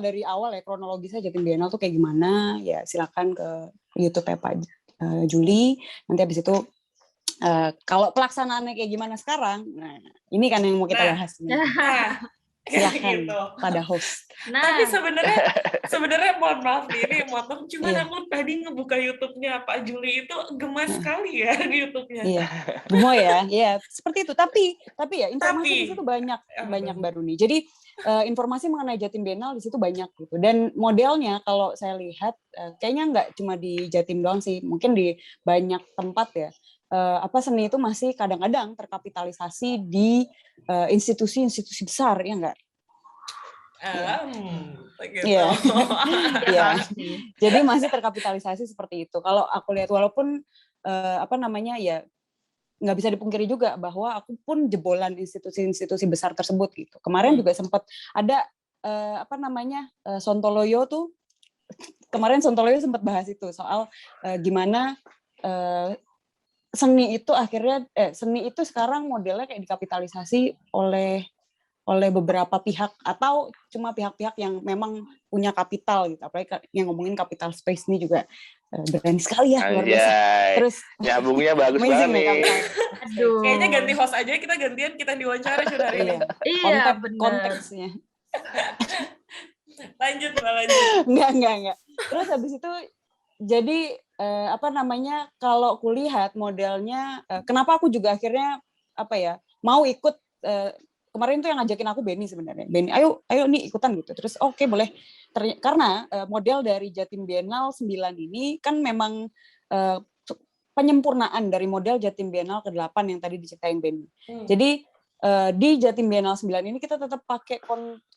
dari awal ya, kronologisnya Jatim Biennale tuh kayak gimana ya, silakan ke YouTube ya Pak Juli, nanti habis itu kalau pelaksanaannya kayak gimana sekarang, nah ini kan yang mau kita bahas nih. Silakan gitu. Pada host. Nah. Tapi sebenarnya mohon maaf nih, ini motong, cuman aku tadi ngebuka YouTube-nya Pak Juli itu gemas sekali ya di YouTube-nya. Iya, gemoy ya, seperti itu. Tapi ya informasi di situ banyak baru nih. Jadi informasi mengenai Jatim Biennale di situ banyak gitu. Dan modelnya kalau saya lihat kayaknya nggak cuma di Jatim doang sih, mungkin di banyak tempat ya. Seni itu masih kadang-kadang terkapitalisasi di institusi-institusi besar, ya enggak? Iya. Jadi masih terkapitalisasi seperti itu. Kalau aku lihat, walaupun ya nggak bisa dipungkiri juga bahwa aku pun jebolan institusi-institusi besar tersebut gitu. Kemarin juga sempat ada Sontoloyo tuh. Kemarin Sontoloyo sempat bahas itu soal gimana seni itu sekarang modelnya kayak dikapitalisasi oleh beberapa pihak, atau cuma pihak-pihak yang memang punya kapital gitu. Apalagi yang ngomongin capital space ini juga berani sekali ya, luar biasa. Terus nyambungnya bagus banget nih. Aduh. Kayaknya ganti host aja, kita gantian, kita diwawancara sudah hari ini. Iya, konteksnya. Lanjut. Enggak. Terus habis itu jadi kalau kulihat modelnya, kenapa aku juga akhirnya mau ikut, kemarin tuh yang ngajakin aku Benny sebenarnya. Benny, ayo nih ikutan gitu. Terus oke, boleh. Karena model dari Jatim Biennale 9 ini kan memang penyempurnaan dari model Jatim Biennale ke-8 yang tadi diceritain Benny. Jadi di Jatim Biennale 9 ini kita tetap pakai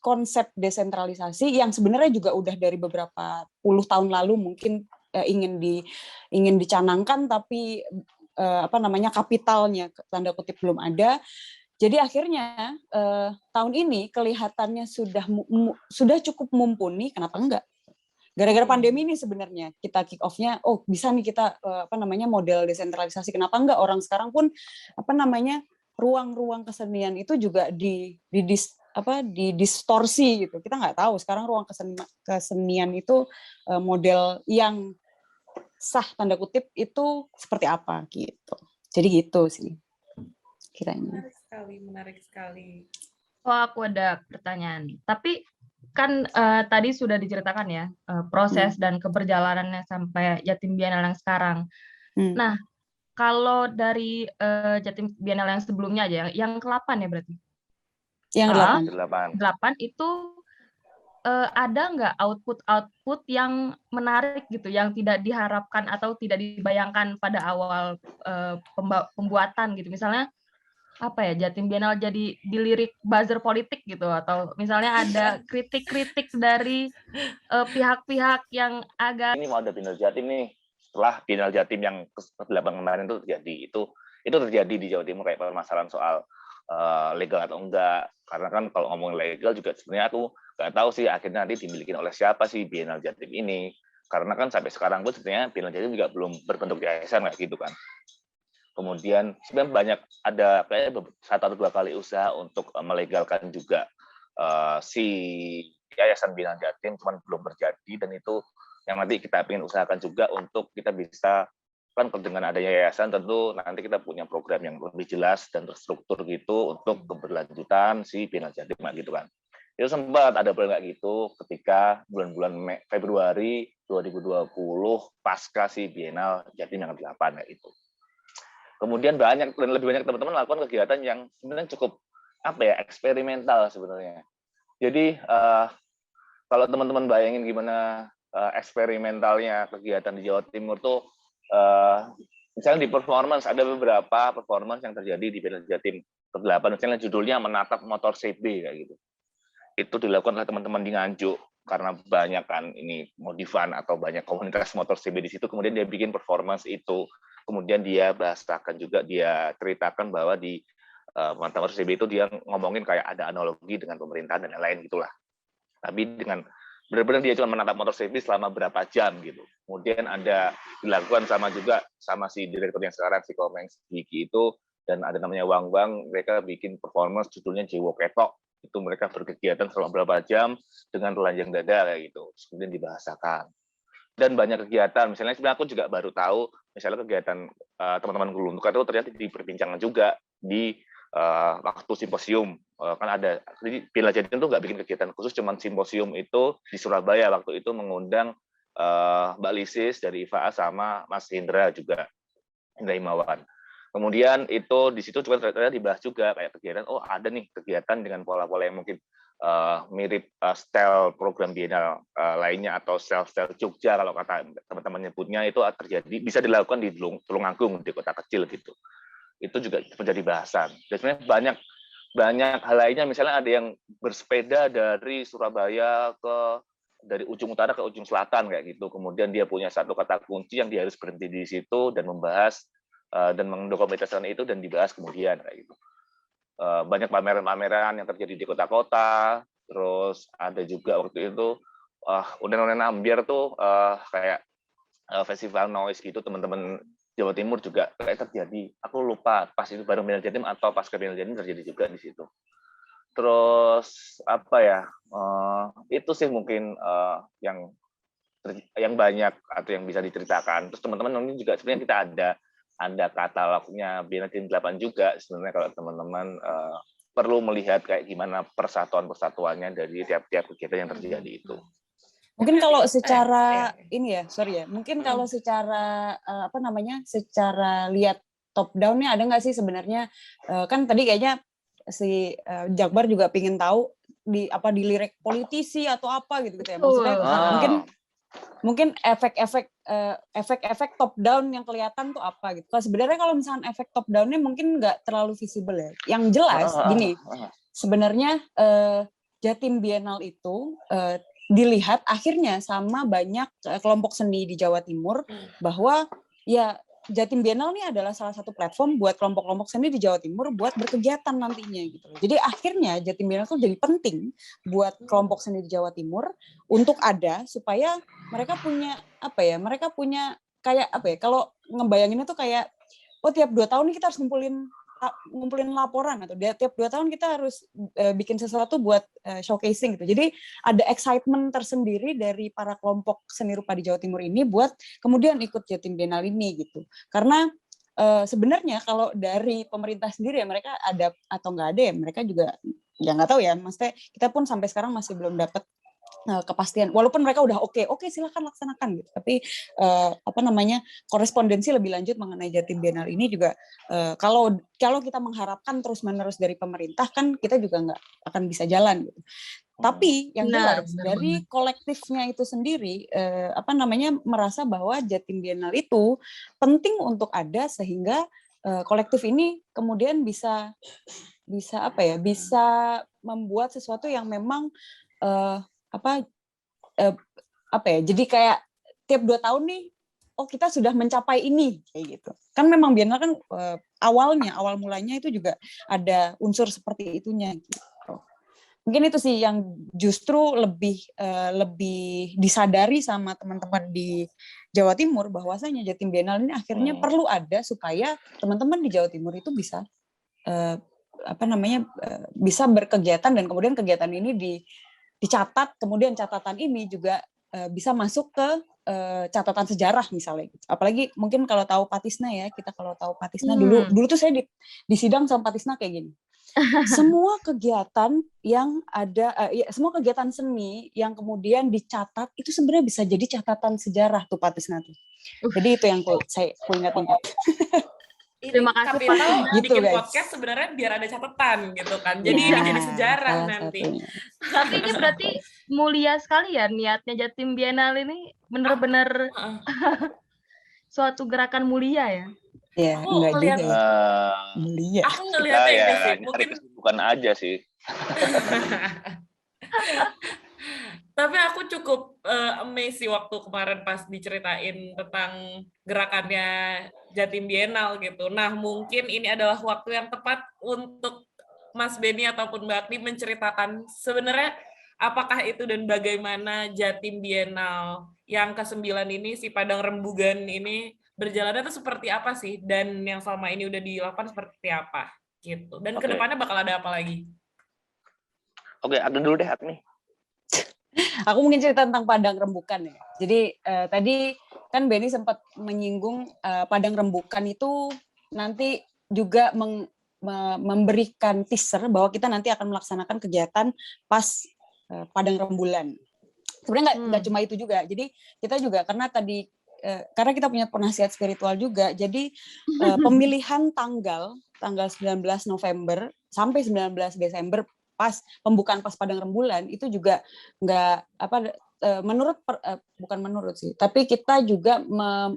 konsep desentralisasi yang sebenarnya juga udah dari beberapa puluh tahun lalu mungkin ingin dicanangkan, tapi kapitalnya tanda kutip belum ada. Jadi akhirnya tahun ini kelihatannya sudah cukup mumpuni. Kenapa enggak? Gara-gara pandemi ini sebenarnya kita kick off-nya, bisa nih kita model desentralisasi. Kenapa enggak orang sekarang pun ruang-ruang kesenian itu juga didistorsi gitu. Kita nggak tahu sekarang ruang kesenian itu model yang sah tanda kutip itu seperti apa gitu. Jadi gitu sih kiranya. Menarik sekali. Oh, aku ada pertanyaan. Tapi kan tadi sudah diceritakan ya proses dan keberjalanannya sampai Jatim Biennale yang sekarang. Nah, kalau dari Jatim Biennale yang sebelumnya aja, yang ke-8 ya berarti? Yang 8 itu ada nggak output yang menarik gitu, yang tidak diharapkan atau tidak dibayangkan pada awal pembuatan gitu. Misalnya apa ya, Jatim Biennale jadi dilirik buzzer politik gitu, atau misalnya ada kritik-kritik dari pihak-pihak yang agak ini mau ada Biennale Jatim nih, setelah Biennale Jatim yang ke-8 kemarin itu terjadi, itu terjadi di Jawa Timur kayak permasalahan soal legal atau enggak, karena kan kalau ngomongin legal juga sebenarnya aku nggak tahu sih akhirnya nanti dimiliki oleh siapa sih Biennale Jatim ini, karena kan sampai sekarang pun sebenarnya Biennale Jatim juga belum berbentuk yayasan kayak gitu kan. Kemudian sebenarnya banyak ada kayak 1 atau 2 kali usaha untuk melegalkan juga si Yayasan Biennale Jatim, cuman belum terjadi, dan itu yang nanti kita ingin usahakan juga untuk kita bisa, kan dengan adanya yayasan tentu nanti kita punya program yang lebih jelas dan terstruktur gitu untuk keberlanjutan si Biennale Jatim gitu kan. Itu sempat ada bulan kayak gitu ketika bulan-bulan Februari 2020 pasca si Biennale Jatim yang ke-8 kayak itu. Kemudian lebih banyak teman-teman melakukan kegiatan yang sebenarnya cukup eksperimental sebenarnya. Jadi kalau teman-teman bayangin gimana eksperimentalnya kegiatan di Jawa Timur tuh, misalnya di performance, ada beberapa performance yang terjadi di Biennale Jatim ke-8, misalnya judulnya Menatap Motor CB kayak gitu. Itu dilakukan oleh teman-teman di Nganjuk karena banyak kan ini modifan atau banyak komunitas motor CB di situ, kemudian dia bikin performance itu. Kemudian dia bahasakan juga, dia ceritakan bahwa di Motor CB itu dia ngomongin kayak ada analogi dengan pemerintahan dan lain-lain gitulah. Tapi dengan benar-benar dia cuma menatap motor CB selama berapa jam gitu. Kemudian ada dilakukan sama si direktur yang sekarang, si Komeng Diki itu, dan ada namanya Wang Wang, mereka bikin performance judulnya Jewo Ketok. Itu mereka berkegiatan selama berapa jam dengan telanjang dada kayak gitu. Kemudian dibahasakan. Dan banyak kegiatan, misalnya sebenarnya aku juga baru tahu, misalnya kegiatan teman-teman Guluntuk itu ternyata diperbincangkan juga di waktu simposium. Kan ada, jadi Biennale Jatim itu nggak bikin kegiatan khusus, cuman simposium itu di Surabaya waktu itu mengundang Mbak Lisis dari IFA sama Mas Hendra juga, Hendra Himawan. Kemudian itu di situ juga ternyata dibahas juga kayak kegiatan, ada nih kegiatan dengan pola-pola yang mungkin mirip style program Biennale lainnya atau style Jogja kalau kata teman-teman nyebutnya, itu terjadi bisa dilakukan di Tulungagung, di kota kecil gitu. Itu juga menjadi bahasan. Dan sebenarnya banyak hal lainnya, misalnya ada yang bersepeda dari Surabaya dari ujung utara ke ujung selatan kayak gitu. Kemudian dia punya satu kata kunci yang dia harus berhenti di situ dan membahas dan mendokumentasikan itu dan dibahas kemudian kayak gitu. Banyak pameran-pameran yang terjadi di kota-kota, terus ada juga waktu itu Unen-Unen Ambiar tuh kayak festival noise gitu, teman-teman Jawa Timur juga kayak terjadi. Aku lupa pas itu baru Biennale Jatim atau pas ke Biennale Jatim terjadi juga di situ. Terus itu sih mungkin yang banyak atau yang bisa diceritakan. Terus teman-teman ini juga sebenarnya kita ada katalognya Biennale Jatim 8 juga sebenarnya, kalau teman-teman perlu melihat kayak gimana persatuan-persatuannya dari tiap-tiap kegiatan yang terjadi itu. Mungkin kalau secara mungkin kalau secara secara lihat top down-nya ada nggak sih sebenarnya, kan tadi kayaknya si Jakbar juga pingin tahu dilirik politisi atau apa gitu ya, maksudnya mungkin efek-efek top down yang kelihatan tuh apa gitu. Sebenarnya kalau misalnya efek top down-nya mungkin nggak terlalu visible ya. Yang jelas gini, sebenarnya Jatim Biennale itu dilihat akhirnya sama banyak kelompok seni di Jawa Timur bahwa ya Jatim Biennale ini adalah salah satu platform buat kelompok-kelompok seni di Jawa Timur buat berkegiatan nantinya gitu loh. Jadi akhirnya Jatim Biennale itu jadi penting buat kelompok seni di Jawa Timur untuk ada supaya mereka punya mereka punya kayak kalau ngebayanginnya tuh kayak tiap 2 tahun nih kita harus ngumpulin laporan atau tiap 2 tahun kita harus bikin sesuatu buat showcasing gitu. Jadi ada excitement tersendiri dari para kelompok seni rupa di Jawa Timur ini buat kemudian ikut Jatim Biennale ini gitu. Karena sebenarnya kalau dari pemerintah sendiri ya mereka ada atau nggak ada ya mereka juga ya nggak tahu ya. Maksudnya kita pun sampai sekarang masih belum dapat kepastian. Walaupun mereka udah oke silakan laksanakan gitu. Tapi korespondensi lebih lanjut mengenai Jatim Biennale ini juga kalau kita mengharapkan terus-menerus dari pemerintah kan kita juga nggak akan bisa jalan gitu. Tapi yang jelas dari kolektifnya itu sendiri merasa bahwa Jatim Biennale itu penting untuk ada sehingga kolektif ini kemudian bisa membuat sesuatu yang memang jadi kayak tiap 2 tahun nih kita sudah mencapai ini kayak gitu kan. Memang Biennale kan awal mulanya itu juga ada unsur seperti itunya gitu. Mungkin itu sih yang justru lebih disadari sama teman-teman di Jawa Timur bahwasanya Jatim Biennale ini akhirnya perlu ada supaya teman-teman di Jawa Timur itu bisa bisa berkegiatan dan kemudian kegiatan ini dicatat, kemudian catatan ini juga bisa masuk ke catatan sejarah misalnya. Apalagi mungkin kalau tahu Patisna ya, kita kalau tahu Patisna dulu tuh saya di sidang sama Patisna kayak gini. Semua kegiatan yang ada, semua kegiatan seni yang kemudian dicatat itu sebenarnya bisa jadi catatan sejarah tuh Patisna tuh. Jadi itu yang saya ingat-ingat. Terima kasih Kapito gitu, bikin guys. podcast sebenarnya biar ada catatan gitu kan. Jadi ini jadi sejarah nanti. Tapi ini berarti mulia sekali ya niatnya Jatim Biennale ini benar-benar suatu gerakan mulia ya. Ya, enggak juga. Mulia. Aku ngelihatnya ini sih. Mungkin bukan aja sih. Tapi aku cukup amazed sih waktu kemarin pas diceritain tentang gerakannya Jatim Biennale gitu. Nah, mungkin ini adalah waktu yang tepat untuk Mas Benny ataupun Mbak Agni menceritakan sebenarnya apakah itu dan bagaimana Jatim Biennale yang ke-9 ini, si Padang Rembugan ini berjalannya itu seperti apa sih? Dan yang selama ini udah dilakukan seperti apa? Gitu. Dan kedepannya bakal ada apa lagi? Oke, ada dulu deh Agni. Aku mungkin cerita tentang Padang Rembukan ya. Jadi tadi kan Benny sempat menyinggung Padang Rembukan itu nanti juga memberikan teaser bahwa kita nanti akan melaksanakan kegiatan pas Padang Rembulan. Sebenarnya nggak cuma itu juga. Jadi kita juga karena kita punya penasihat spiritual juga. Jadi pemilihan tanggal 19 November sampai 19 Desember pembukaan pas Padang Rembulan itu juga bukan menurut sih, tapi kita juga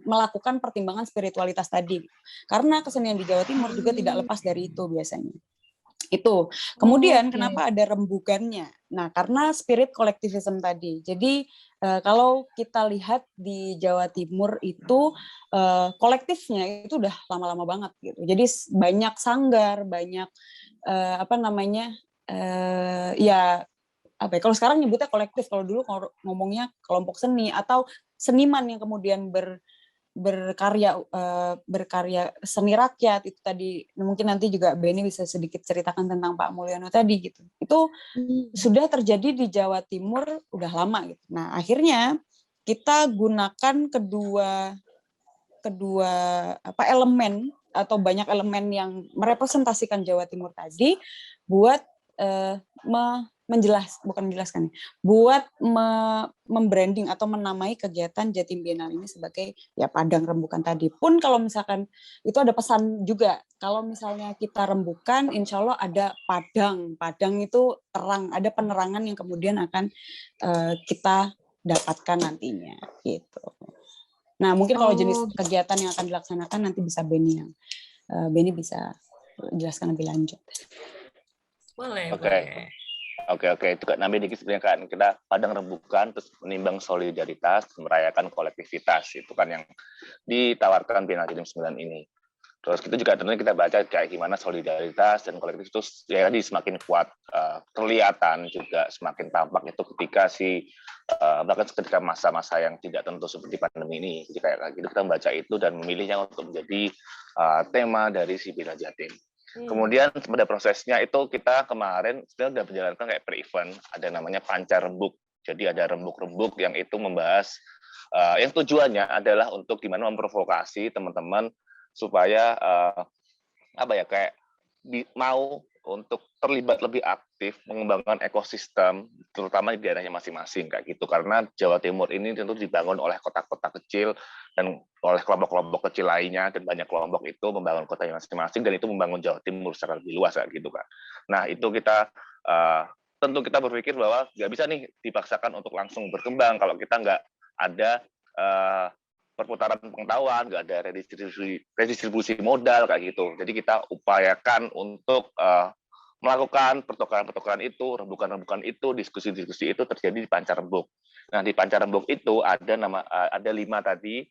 melakukan pertimbangan spiritualitas tadi. Karena kesenian di Jawa Timur juga tidak lepas dari itu biasanya. Itu. Kemudian kenapa ada rembugannya? Nah, karena spirit kolektivisme tadi. Jadi kalau kita lihat di Jawa Timur itu kolektifnya itu udah lama-lama banget gitu. Jadi banyak sanggar, banyak kalau sekarang nyebutnya kolektif, kalau dulu ngomongnya kelompok seni atau seniman yang kemudian berkarya seni rakyat itu tadi. Mungkin nanti juga Benny bisa sedikit ceritakan tentang Pak Mulyono tadi gitu. Itu sudah terjadi di Jawa Timur udah lama gitu. Nah, akhirnya kita gunakan kedua elemen atau banyak elemen yang merepresentasikan Jawa Timur tadi buat membranding atau menamai kegiatan Jatim Biennale ini sebagai ya Padang Rembukan tadi. Pun kalau misalkan itu ada pesan juga, kalau misalnya kita rembukan, insya Allah ada padang itu terang, ada penerangan yang kemudian akan kita dapatkan nantinya gitu. Nah, mungkin kalau jenis kegiatan yang akan dilaksanakan nanti bisa Benny bisa jelaskan lebih lanjut. Boleh. Oke, juga namanya dikit sebenarnya kan kita padang rembukan terus menimbang solidaritas, merayakan kolektivitas, itu kan yang ditawarkan Biennale Jatim 9 ini. Terus kita juga tentunya kita baca kayak gimana solidaritas dan kolektif itu ya tadi semakin kuat kelihatan juga semakin tampak itu ketika bahkan ketika masa-masa yang tidak tentu seperti pandemi ini. Jadi kayak gitu kita membaca itu dan memilihnya untuk menjadi tema dari si Biennale Jatim. Kemudian pada prosesnya itu kita kemarin sebenarnya sudah menjalankan kayak pre-event, ada namanya Panca Rembuk. Jadi ada rembuk-rembuk yang itu membahas yang tujuannya adalah untuk gimana memprovokasi teman-teman supaya kayak mau untuk terlibat lebih aktif mengembangkan ekosistem terutama di daerahnya masing-masing kayak gitu, karena Jawa Timur ini tentu dibangun oleh kota-kota kecil dan oleh kelompok-kelompok kecil lainnya, dan banyak kelompok itu membangun kotanya masing-masing dan itu membangun Jawa Timur secara lebih luas kayak gitu kan. Nah itu kita tentu kita berpikir bahwa nggak bisa nih dipaksakan untuk langsung berkembang kalau kita nggak ada perputaran pengetahuan, nggak ada redistribusi modal kayak gitu. Jadi kita upayakan untuk melakukan pertukaran-pertukaran itu, rembukan-rembukan itu, diskusi-diskusi itu terjadi di Panca Rembuk. Nah di Panca Rembuk itu ada 5 tadi,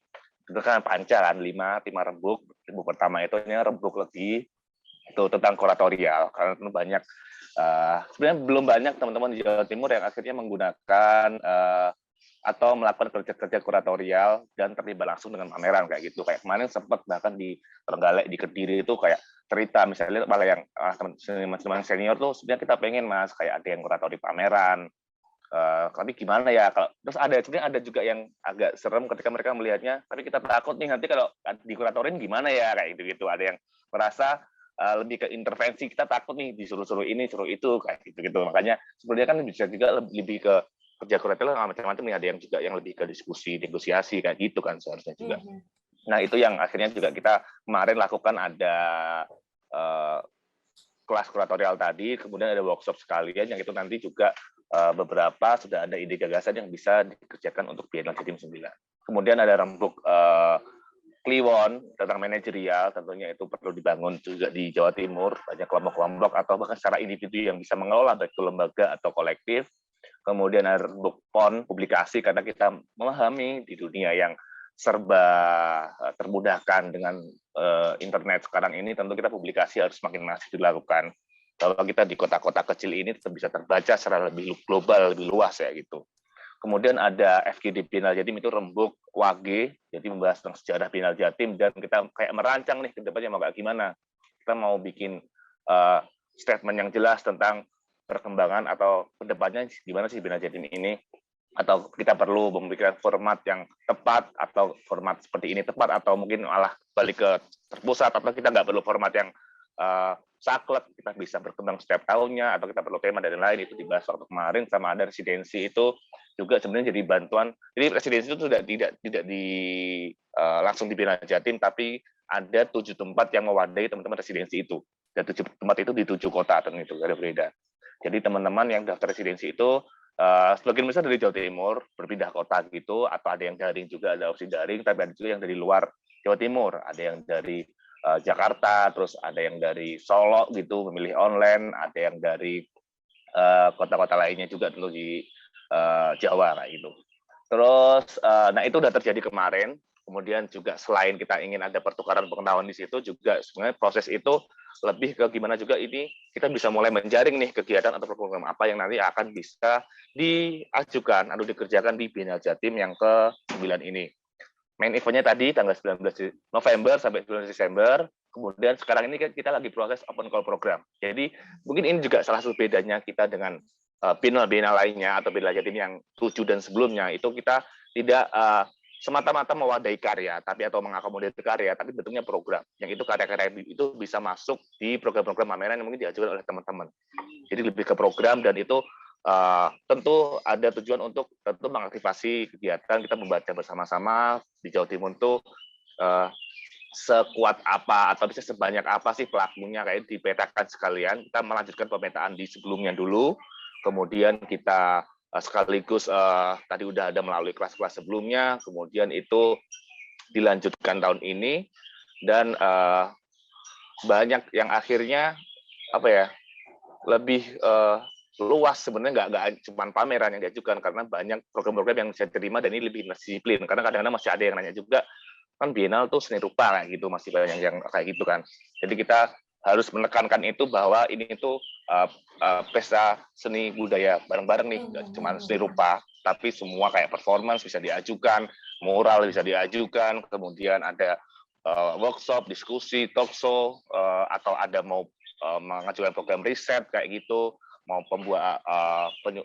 itu kan panca kan 5 rembuk. Rembuk pertama itu rembuk lebih itu tentang kuratorial, karena itu banyak sebenarnya belum banyak teman-teman di Jawa Timur yang akhirnya menggunakan atau melakukan kerja-kerja kuratorial dan terlibat langsung dengan pameran kayak gitu. Kayak kemarin sempat bahkan di Trenggalek, di Kediri itu kayak cerita misalnya malah yang teman-teman senior tuh sebenarnya kita pengen Mas kayak ada yang kuratori pameran. Tapi gimana ya kalau terus sebenarnya ada juga yang agak serem ketika mereka melihatnya, tapi kita takut nih nanti kalau dikuratorin gimana ya kayak gitu. Ada yang merasa lebih ke intervensi, kita takut nih disuruh-suruh ini, suruh itu kayak gitu. Makanya sebenarnya kan bisa juga lebih ke kerja kuratorial macam-macam nih, ada yang juga yang lebih ke diskusi, negosiasi kayak gitu kan seharusnya juga. Nah itu yang akhirnya juga kita kemarin lakukan, ada kelas kuratorial tadi, kemudian ada workshop sekalian yang itu nanti juga beberapa sudah ada ide gagasan yang bisa dikerjakan untuk Biennale Jatim 9. Kemudian ada rembuk Kliwon tentang manajerial, tentunya itu perlu dibangun juga di Jawa Timur, banyak kelompok-kelompok atau bahkan secara individu yang bisa mengelola baik itu lembaga atau kolektif. Kemudian ada rembuk PON, publikasi, karena kita memahami di dunia yang serba termudahkan dengan internet sekarang ini, tentu kita publikasi harus semakin masif dilakukan. Bahwa kita di kota-kota kecil ini tetap bisa terbaca secara lebih global, lebih luas ya gitu. Kemudian ada FGD Biennale Jatim, itu rembuk Wage, jadi membahas tentang sejarah Biennale Jatim, dan kita kayak merancang nih ke depannya mau kayak gimana. Kita mau bikin statement yang jelas tentang perkembangan atau kedepannya gimana sih Biennale Jatim ini, atau kita perlu memikirkan format yang tepat, atau format seperti ini tepat, atau mungkin malah balik ke terpusat, atau kita nggak perlu format yang saklek, kita bisa berkembang setiap tahunnya, atau kita perlu tema dan lain. Itu dibahas waktu kemarin. Sama ada residensi, itu juga sebenarnya jadi bantuan. Jadi residensi itu tidak langsung di Biennale Jatim, tapi ada 7 tempat yang mewadahi teman-teman residensi itu, dan 7 tempat itu di 7 kota, dan itu ada berbeda. Jadi teman-teman yang daftar residensi itu sebagian besar dari Jawa Timur, berpindah kota gitu, atau ada yang daring juga, ada opsi daring, tapi ada juga yang dari luar Jawa Timur, ada yang dari Jakarta, terus ada yang dari Solo gitu, memilih online, ada yang dari kota-kota lainnya juga tentu di Jawa kayak gitu. Terus, nah itu udah terjadi kemarin. Kemudian juga selain kita ingin ada pertukaran pengetahuan di situ, juga sebenarnya proses itu lebih ke gimana juga ini kita bisa mulai menjaring nih kegiatan atau program apa yang nanti akan bisa diajukan atau dikerjakan di Biennale Jatim yang ke-9 ini. Main eventnya tadi tanggal 19 November sampai 19 Desember. Kemudian sekarang ini kita lagi proses open call program. Jadi mungkin ini juga salah satu bedanya kita dengan Biennale lainnya atau Biennale Jatim yang 7 dan sebelumnya, itu kita tidak semata-mata mewadahi karya, tapi atau mengakomodir karya, tapi bentuknya program. Yang itu karya-karya itu bisa masuk di program-program pameran yang mungkin diajukan oleh teman-teman. Jadi lebih ke program, dan itu tentu ada tujuan untuk tentu mengaktifasi kegiatan kita membaca bersama-sama di Jawa Timur itu sekuat apa atau bisa sebanyak apa sih pelakunya, kayak dipetakan sekalian. Kita melanjutkan pemetaan di sebelumnya dulu, kemudian kita sekaligus tadi udah ada melalui kelas-kelas sebelumnya, kemudian itu dilanjutkan tahun ini, dan banyak yang akhirnya lebih luas sebenarnya, nggak cuma pameran yang diajukan, karena banyak program-program yang saya terima dan ini lebih disiplin, karena kadang-kadang masih ada yang nanya juga, kan Biennale tuh seni rupa kayak gitu, masih banyak yang kayak gitu kan. Jadi kita harus menekankan itu bahwa ini tuh pesta seni budaya bareng-bareng nih, nggak cuma seni rupa, tapi semua kayak performance bisa diajukan, mural bisa diajukan, kemudian ada workshop, diskusi, talk show, atau ada mau mengajukan program riset kayak gitu, mau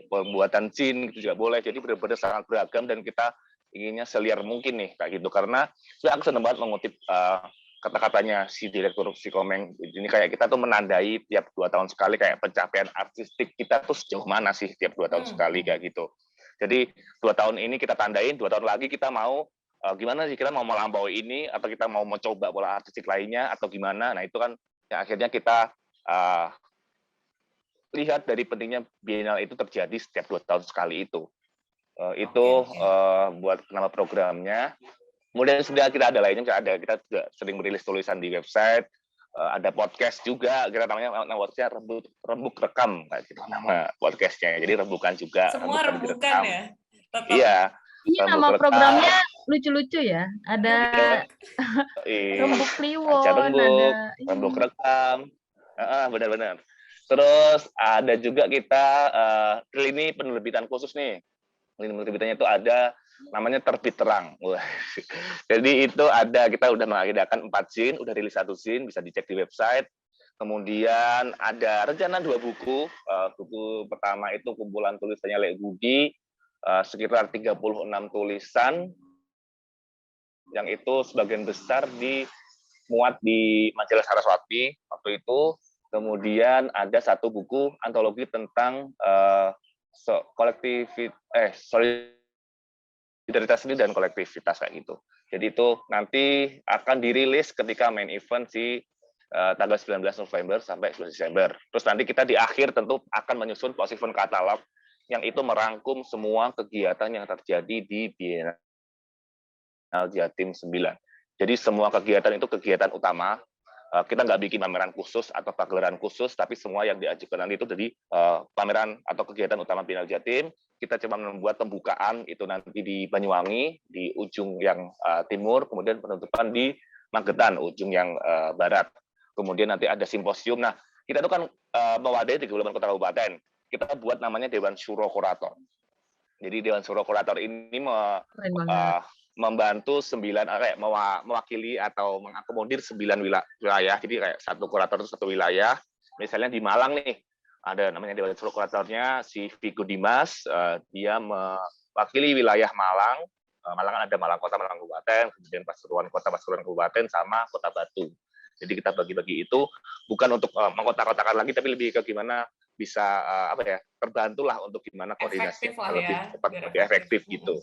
pembuatan jin gitu juga boleh. Jadi benar-benar sangat beragam dan kita inginnya seliar mungkin nih kayak gitu, karena aku senang banget mengutip kata-katanya si direktur Psikomeng. Ini kayak kita tuh menandai tiap 2 tahun sekali kayak pencapaian artistik kita tuh sejauh mana sih tiap 2 tahun sekali kayak gitu. Jadi 2 tahun ini kita tandain, 2 tahun lagi kita mau gimana sih, kita mau melampaui ini atau kita mau mencoba bola artistik lainnya atau gimana. Nah itu kan yang akhirnya kita lihat dari pentingnya Biennale itu terjadi setiap 2 tahun sekali itu. Buat nama programnya. Kemudian sudah kita ada lainnya, kita juga sering merilis tulisan di website, ada podcast juga, kita namanya Rembuk Rekam, kayak gitu nama podcastnya. Jadi rembukan juga. Semua rembukan ya? Tetap. Iya. Ini nama programnya lucu-lucu ya. Ada Rembuk Kliwon, ada Rembuk Rekam. Benar-benar. Terus ada juga kita ini penerbitan khusus nih. Ini penerbitannya itu ada namanya Terbit Terang. Jadi itu ada, kita udah mengadakan 4 zin, udah rilis 1 zin, bisa dicek di website. Kemudian ada rencana 2 buku. Buku pertama itu kumpulan tulisannya Lek Budi, sekitar 36 tulisan, yang itu sebagian besar dimuat di majalah Saraswati waktu itu. Kemudian ada 1 buku antologi tentang solidaritas seni dan kolektivitas kayak gitu. Jadi itu nanti akan dirilis ketika main event tanggal 19 November sampai 11 Desember. Terus nanti kita di akhir tentu akan menyusun post event katalog yang itu merangkum semua kegiatan yang terjadi di Biennale Jatim 9. Jadi semua kegiatan itu kegiatan utama. Kita nggak bikin pameran khusus atau pagelaran khusus, tapi semua yang diajukan nanti itu jadi pameran atau kegiatan utama Biennale Jatim. Kita cuma membuat pembukaan itu nanti di Banyuwangi, di ujung yang timur, kemudian penutupan di Magetan, ujung yang barat. Kemudian nanti ada simposium. Nah, kita itu kan mewadahi 38 kota kabupaten. Kita buat namanya Dewan Syuro Kurator. Jadi Dewan Syuro Kurator ini membantu 9, kayak mewakili atau mengakomodir 9 wilayah. Jadi kayak 1 kurator itu 1 wilayah. Misalnya di Malang nih, ada namanya Dewan Syuro Kuratornya si Vigo Dimas, dia mewakili wilayah Malang. Malang ada Malang Kota, Malang Kabupaten, kemudian Pasuruan Kota, Pasuruan Kabupaten, sama Kota Batu. Jadi kita bagi-bagi itu bukan untuk mengkotak-kotakan lagi, tapi lebih ke gimana bisa terbantulah untuk gimana koordinasi lebih cepat, lebih efektif gitu.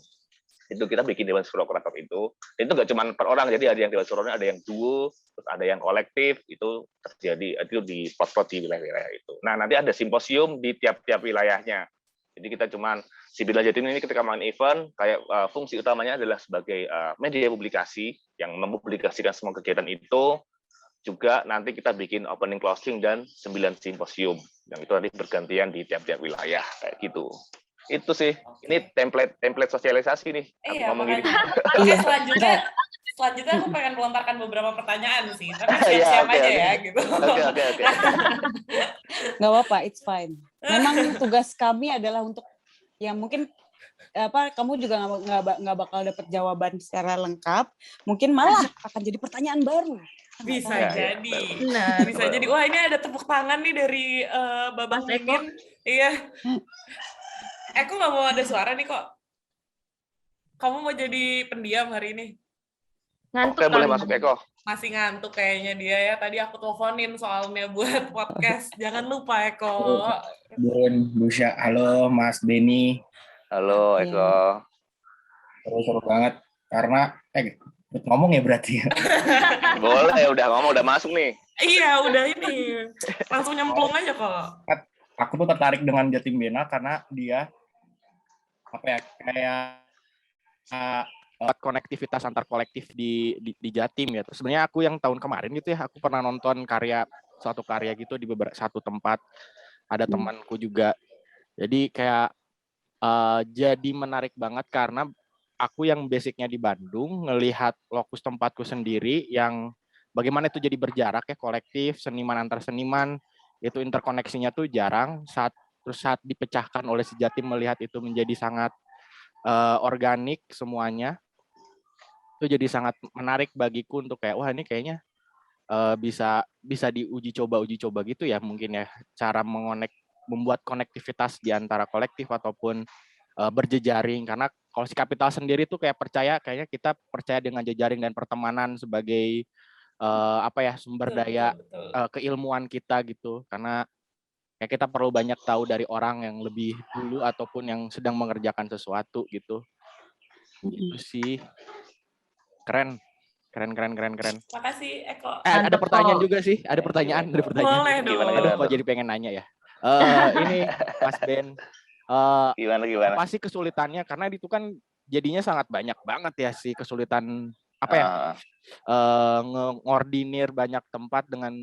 Itu kita bikin Dewan Syuro Kurator itu nggak cuma per orang, jadi ada yang Dewan Syuronya, ada yang duo, terus ada yang kolektif, itu terjadi itu di spot-spot di wilayah-wilayah itu. Nah, nanti ada simposium di tiap-tiap wilayahnya. Jadi kita cuman si Biennale Jatim ini ketika main event, kayak fungsi utamanya adalah sebagai media publikasi yang mempublikasikan semua kegiatan itu. Juga nanti kita bikin opening, closing, dan 9 simposium. Yang itu nanti bergantian di tiap-tiap wilayah kayak gitu. Itu sih, ini template sosialisasi nih. Iya, ngomong gini. Selanjutnya aku pengen melontarkan beberapa pertanyaan sih, tapi siap-siap aja ya gitu. Oke. Nggak apa-apa, it's fine. Memang tugas kami adalah untuk yang mungkin kamu juga nggak bakal dapat jawaban secara lengkap, mungkin malah akan jadi pertanyaan baru. Bisa jadi. Benar. Bisa jadi. Wah, ini ada tepuk tangan nih dari Babang Mimin. Iya. Eko nggak mau ada suara nih kok. Kamu mau jadi pendiam hari ini? Ngantuk. Oke, boleh masuk Eko. Masih ngantuk kayaknya dia ya. Tadi aku teleponin soalnya buat podcast. Jangan lupa Eko. Bun, Busya. Halo Mas Beni. Halo Eko. Seru banget. Karena, ngomong ya berarti ya? Boleh, udah ngomong, udah masuk nih. Iya, udah ini. Langsung nyemplung aja kok. Aku tuh tertarik dengan Jatim Biennale karena dia kayak konektivitas antar kolektif di Jatim ya. Sebenarnya aku yang tahun kemarin gitu ya, aku pernah nonton suatu karya gitu di satu tempat. Ada temanku juga Jadi kayak jadi menarik banget karena aku yang basicnya di Bandung ngelihat lokus tempatku sendiri yang bagaimana itu jadi berjarak ya, kolektif seniman antar seniman itu interkoneksinya tuh jarang. Saat dipecahkan oleh si Jatim melihat itu menjadi sangat organik semuanya, itu jadi sangat menarik bagiku untuk kayak wah ini kayaknya bisa diuji coba gitu ya mungkin ya, cara membuat konektivitas di antara kolektif ataupun berjejaring. Karena kalau si Kapital sendiri tuh kayaknya kita percaya dengan jejaring dan pertemanan sebagai sumber daya keilmuan kita gitu, karena kayak kita perlu banyak tahu dari orang yang lebih dulu ataupun yang sedang mengerjakan sesuatu gitu. Itu sih keren. Makasih Eko. Ada pertanyaan juga sih, ada pertanyaan. Boleh dong. Gimana Kok jadi pengen nanya ya. Ini Mas Ben, Gimana? apa sih kesulitannya? Karena itu kan jadinya sangat banyak banget ya sih kesulitan ngordinir banyak tempat dengan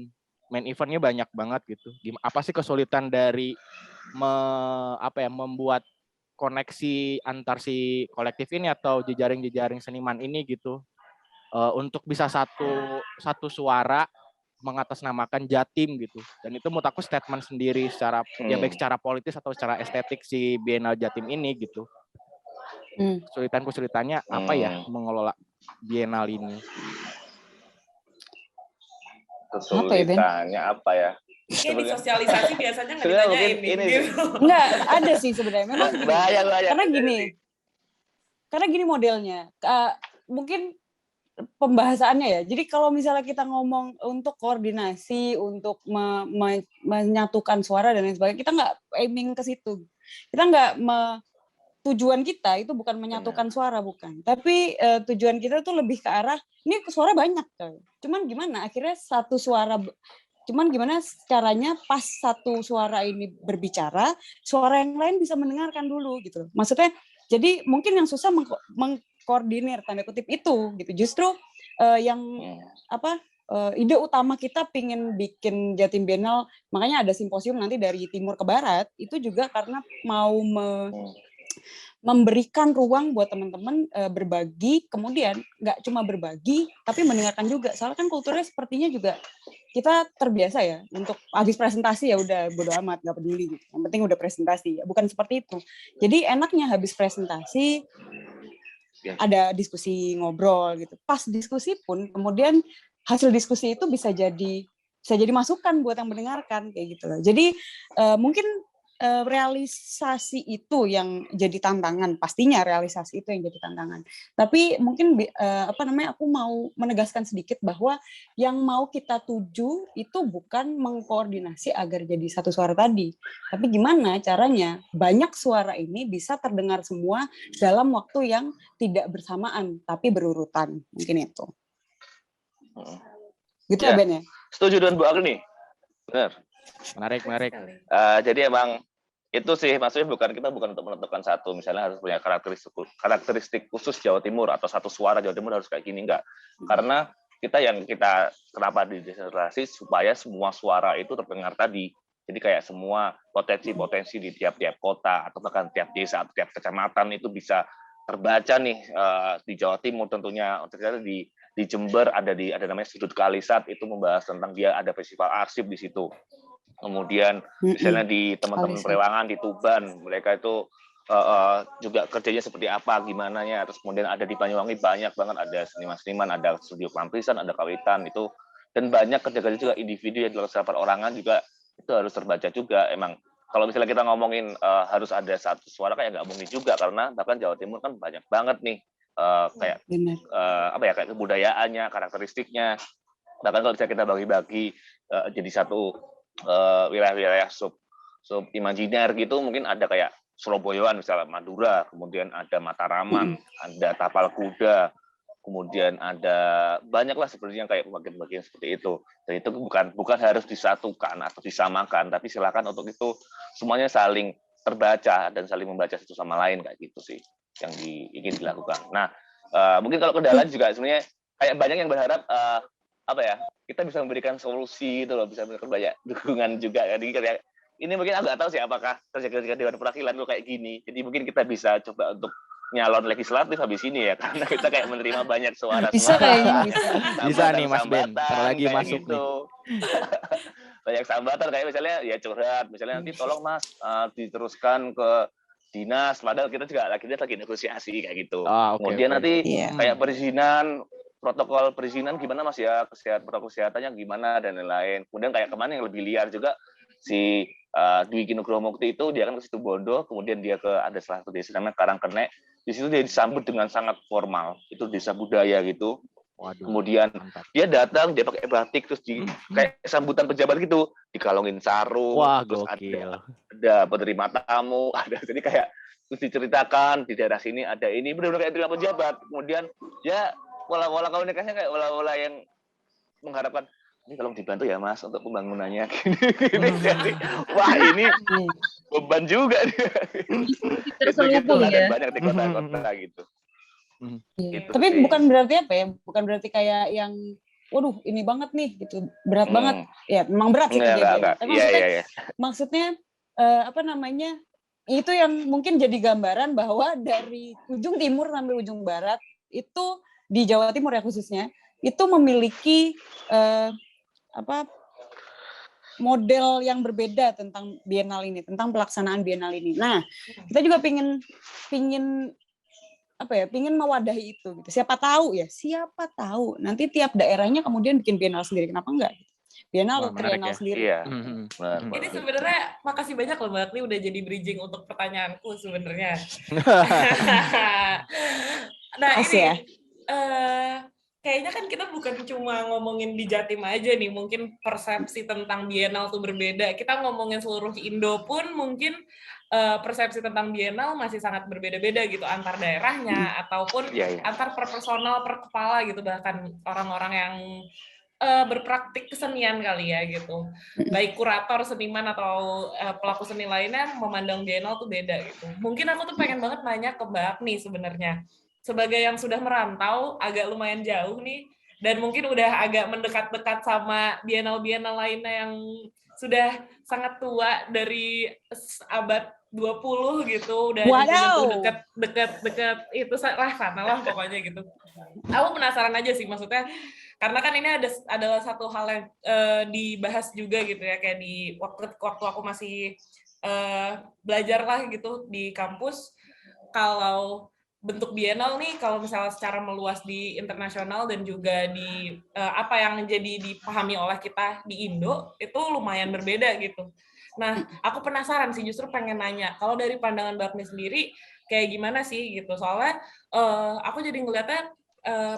main eventnya banyak banget gitu. Apa sih kesulitan dari membuat koneksi antar si kolektif ini atau jejaring seniman ini gitu, untuk bisa satu suara mengatasnamakan Jatim gitu. Dan itu menurut aku statement sendiri secara ya baik secara politis atau secara estetik si Biennale Jatim ini gitu. Kesulitannya apa ya mengelola Biennale ini? Kesulitannya apa ya? Kayak di sosialisasi biasanya nggak ditanyain ini gitu. Enggak, ada sih sebenarnya. Memang gini. Banyak. Karena gini modelnya. Mungkin pembahasannya ya. Jadi kalau misalnya kita ngomong untuk koordinasi, untuk menyatukan suara dan lain sebagainya, kita nggak aiming ke situ. Kita nggak tujuan kita itu bukan menyatukan suara, bukan. Tapi tujuan kita tuh lebih ke arah ini suara banyak, coy. Cuman gimana akhirnya gimana caranya pas satu suara ini berbicara, suara yang lain bisa mendengarkan dulu gitu. Maksudnya jadi mungkin yang susah mengkoordinir tanda kutip itu gitu. Justru ide utama kita pingin bikin Jatim Biennale, makanya ada simposium nanti dari timur ke barat, itu juga karena mau memberikan ruang buat teman-teman berbagi, kemudian nggak cuma berbagi, tapi mendengarkan juga. Soalnya kan kulturnya sepertinya juga kita terbiasa ya, untuk habis presentasi ya udah bodo amat, nggak peduli gitu. Yang penting udah presentasi, bukan seperti itu. Jadi enaknya habis presentasi, ada diskusi ngobrol gitu. Pas diskusi pun, kemudian hasil diskusi itu bisa jadi masukan buat yang mendengarkan, kayak gitu loh. Jadi mungkin realisasi itu yang jadi tantangan, pastinya realisasi itu yang jadi tantangan. Tapi mungkin aku mau menegaskan sedikit bahwa yang mau kita tuju itu bukan mengkoordinasi agar jadi satu suara tadi, tapi gimana caranya banyak suara ini bisa terdengar semua dalam waktu yang tidak bersamaan tapi berurutan, mungkin itu. Gitu ya Ben ya? Setuju dengan Bu Agni, benar. Menarik. Jadi emang itu sih, maksudnya kita bukan untuk menentukan satu, misalnya harus punya karakteristik khusus Jawa Timur atau satu suara Jawa Timur harus kayak gini, enggak. Karena kita kenapa didesentralisasi supaya semua suara itu terdengar tadi. Jadi kayak semua potensi di tiap-tiap kota atau bahkan tiap desa atau tiap kecamatan itu bisa terbaca nih di Jawa Timur tentunya. Ternyata di Jember ada namanya Sudut Kalisat, itu membahas tentang dia ada festival arsip di situ. Kemudian misalnya di teman-teman Perewangan di Tuban, mereka itu juga kerjanya seperti apa, gimana ya. Terus kemudian ada di Banyuwangi banyak banget, ada seniman-seniman, ada studio kelampisan, ada kawitan itu, dan banyak kerja-kerja juga individu yang dilakukan perorangan juga itu harus terbaca juga. Emang kalau misalnya kita ngomongin harus ada satu suara kayak nggak mungkin juga, karena bahkan Jawa Timur kan banyak banget nih kayak kayak kebudayaannya, karakteristiknya. Bahkan kalau bisa kita bagi-bagi jadi satu wilayah-wilayah sub imajiner gitu, mungkin ada kayak Surabayaan misalnya Madura, kemudian ada Mataraman, ada Tapal Kuda, kemudian ada banyaklah sebenarnya kayak bagian-bagian seperti itu. Dan itu bukan harus disatukan atau disamakan, tapi silakan untuk itu semuanya saling terbaca dan saling membaca satu sama lain, kayak gitu sih yang ingin dilakukan. Nah, mungkin kalau kendala juga sebenarnya kayak banyak yang berharap kita bisa memberikan solusi gitu loh, bisa memberikan banyak dukungan juga. Jadi ini mungkin aku nggak tahu sih apakah terjadi ketika Dewan Perwakilan tuh kayak gini. Jadi mungkin kita bisa coba untuk nyalon legislatif habis ini ya, karena kita kayak menerima banyak suara-suara. Bisa kayaknya bisa. Bisa nih Mas Ben, ntar lagi kayak masuk gitu. Banyak sambatan kayak misalnya ya curhat, misalnya nanti tolong Mas diteruskan ke dinas, padahal kita juga lagi negosiasi kayak gitu. Kemudian nanti kayak perizinan, protokol perizinan gimana Mas ya, protokol kesehatannya gimana dan lain-lain. Kemudian kayak kemana yang lebih liar juga si Dwi Nugroho Mukti itu dia kan ke situ Bondo, kemudian dia ke ada salah satu desa namanya Karangkenek. Di situ dia disambut dengan sangat formal, itu desa budaya gitu. Waduh, kemudian mantap. Dia datang, dia pakai batik, terus kayak sambutan pejabat gitu, dikalungin sarung. Wah, terus gokil. ada penerima tamu, ada jadi kayak terus diceritakan di daerah sini ada ini, benar-benar kayak terima pejabat. Kemudian ya pola-pola komunikasinya kayak pola-pola yang mengharapkan ini tolong dibantu ya Mas untuk pembangunannya. Gini. Jadi, wah ini beban juga dia. Terselubung ya. Banyak di kota-kota gitu. Gitu. Tapi bukan berarti apa ya? Bukan berarti kayak yang, waduh ini banget nih gitu, berat banget. Ya memang berat sih kejadian. Tapi maksudnya apa namanya? Itu yang mungkin jadi gambaran bahwa dari ujung timur sampai ujung barat itu di Jawa Timur ya khususnya itu memiliki model yang berbeda tentang bienal ini, tentang pelaksanaan bienal ini. Nah, kita juga pingin mewadahi itu gitu. Siapa tahu nanti tiap daerahnya kemudian bikin bienal sendiri, kenapa enggak? Bienal atau trienal sendiri. Iya. Ini sebenarnya makasih banyak loh Mbak Agni udah jadi bridging untuk pertanyaanku sebenarnya. Nah, ini ya. Kayaknya kan kita bukan cuma ngomongin di Jatim aja nih, mungkin persepsi tentang bienal tuh berbeda. Kita ngomongin seluruh Indo pun mungkin persepsi tentang bienal masih sangat berbeda-beda gitu antar daerahnya ataupun antar per personal, per kepala gitu, bahkan orang-orang yang berpraktik kesenian kali ya gitu. Baik kurator, seniman atau pelaku seni lainnya memandang bienal tuh beda gitu. Mungkin aku tuh pengen banget nanya ke Mbak Agni sebenarnya. Sebagai yang sudah merantau agak lumayan jauh nih dan mungkin udah agak mendekat-dekat sama bienal-bienal lainnya yang sudah sangat tua dari abad 20 gitu, udah dekat itu sana lah pokoknya gitu. Aku penasaran aja sih, maksudnya karena kan ini adalah satu hal yang dibahas juga gitu ya, kayak di waktu aku masih belajar lah gitu di kampus, kalau bentuk bienal nih kalau misalnya secara meluas di internasional dan juga di apa yang jadi dipahami oleh kita di Indo itu lumayan berbeda gitu. Nah, aku penasaran sih, justru pengen nanya kalau dari pandangan Mbak Agni sendiri kayak gimana sih gitu. Soalnya aku jadi ngeliatnya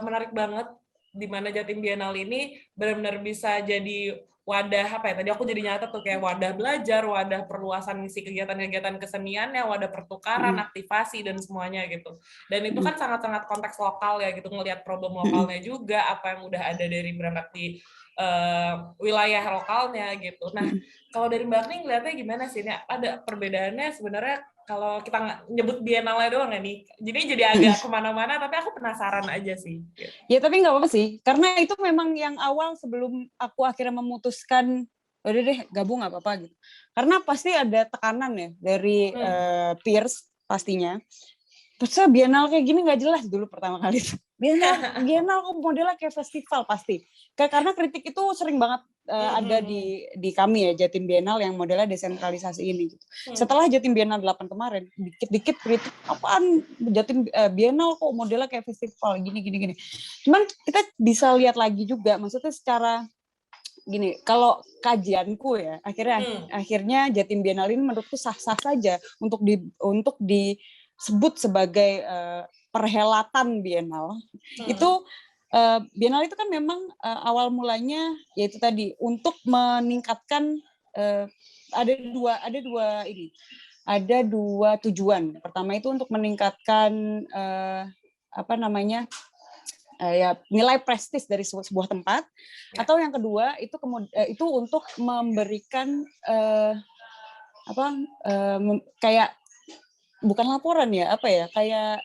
menarik banget di mana Jatim Bienal ini benar-benar bisa jadi wadah apa ya, tadi aku jadi nyata tuh kayak wadah belajar, wadah perluasan misi kegiatan-kegiatan keseniannya, wadah pertukaran, aktivasi dan semuanya gitu. Dan itu kan sangat-sangat konteks lokal ya gitu, ngelihat problem lokalnya juga, apa yang udah ada dari berangkat di wilayah lokalnya gitu. Nah, kalau dari Mbak Agni ngeliatnya gimana sih? Ini ada perbedaannya sebenarnya kalau kita nyebut bienalnya doang ya nih. Jadi agak kemana-mana, tapi aku penasaran aja sih. Ya tapi nggak apa-apa sih, karena itu memang yang awal sebelum aku akhirnya memutuskan, udah deh gabung nggak apa-apa gitu. Karena pasti ada tekanan ya dari peers pastinya. Terus bienal kayak gini nggak jelas dulu pertama kali. Bienal kok modelnya kayak festival pasti. Karena kritik itu sering banget ada di kami ya, Jatim Bienal yang modelnya desentralisasi ini. Gitu. Setelah Jatim Bienal 8 kemarin, dikit-dikit kritik, apaan Jatim Bienal kok modelnya kayak festival, gini. Cuman kita bisa lihat lagi juga, maksudnya secara gini, kalau kajianku ya, akhirnya Jatim Bienal ini menurutku sah-sah saja untuk disebut sebagai perhelatan bienal. Itu bienal itu kan memang awal mulanya yaitu tadi untuk meningkatkan ada dua tujuan. Pertama itu untuk meningkatkan nilai prestis dari sebuah tempat, atau yang kedua itu untuk memberikan kayak bukan laporan ya, kayak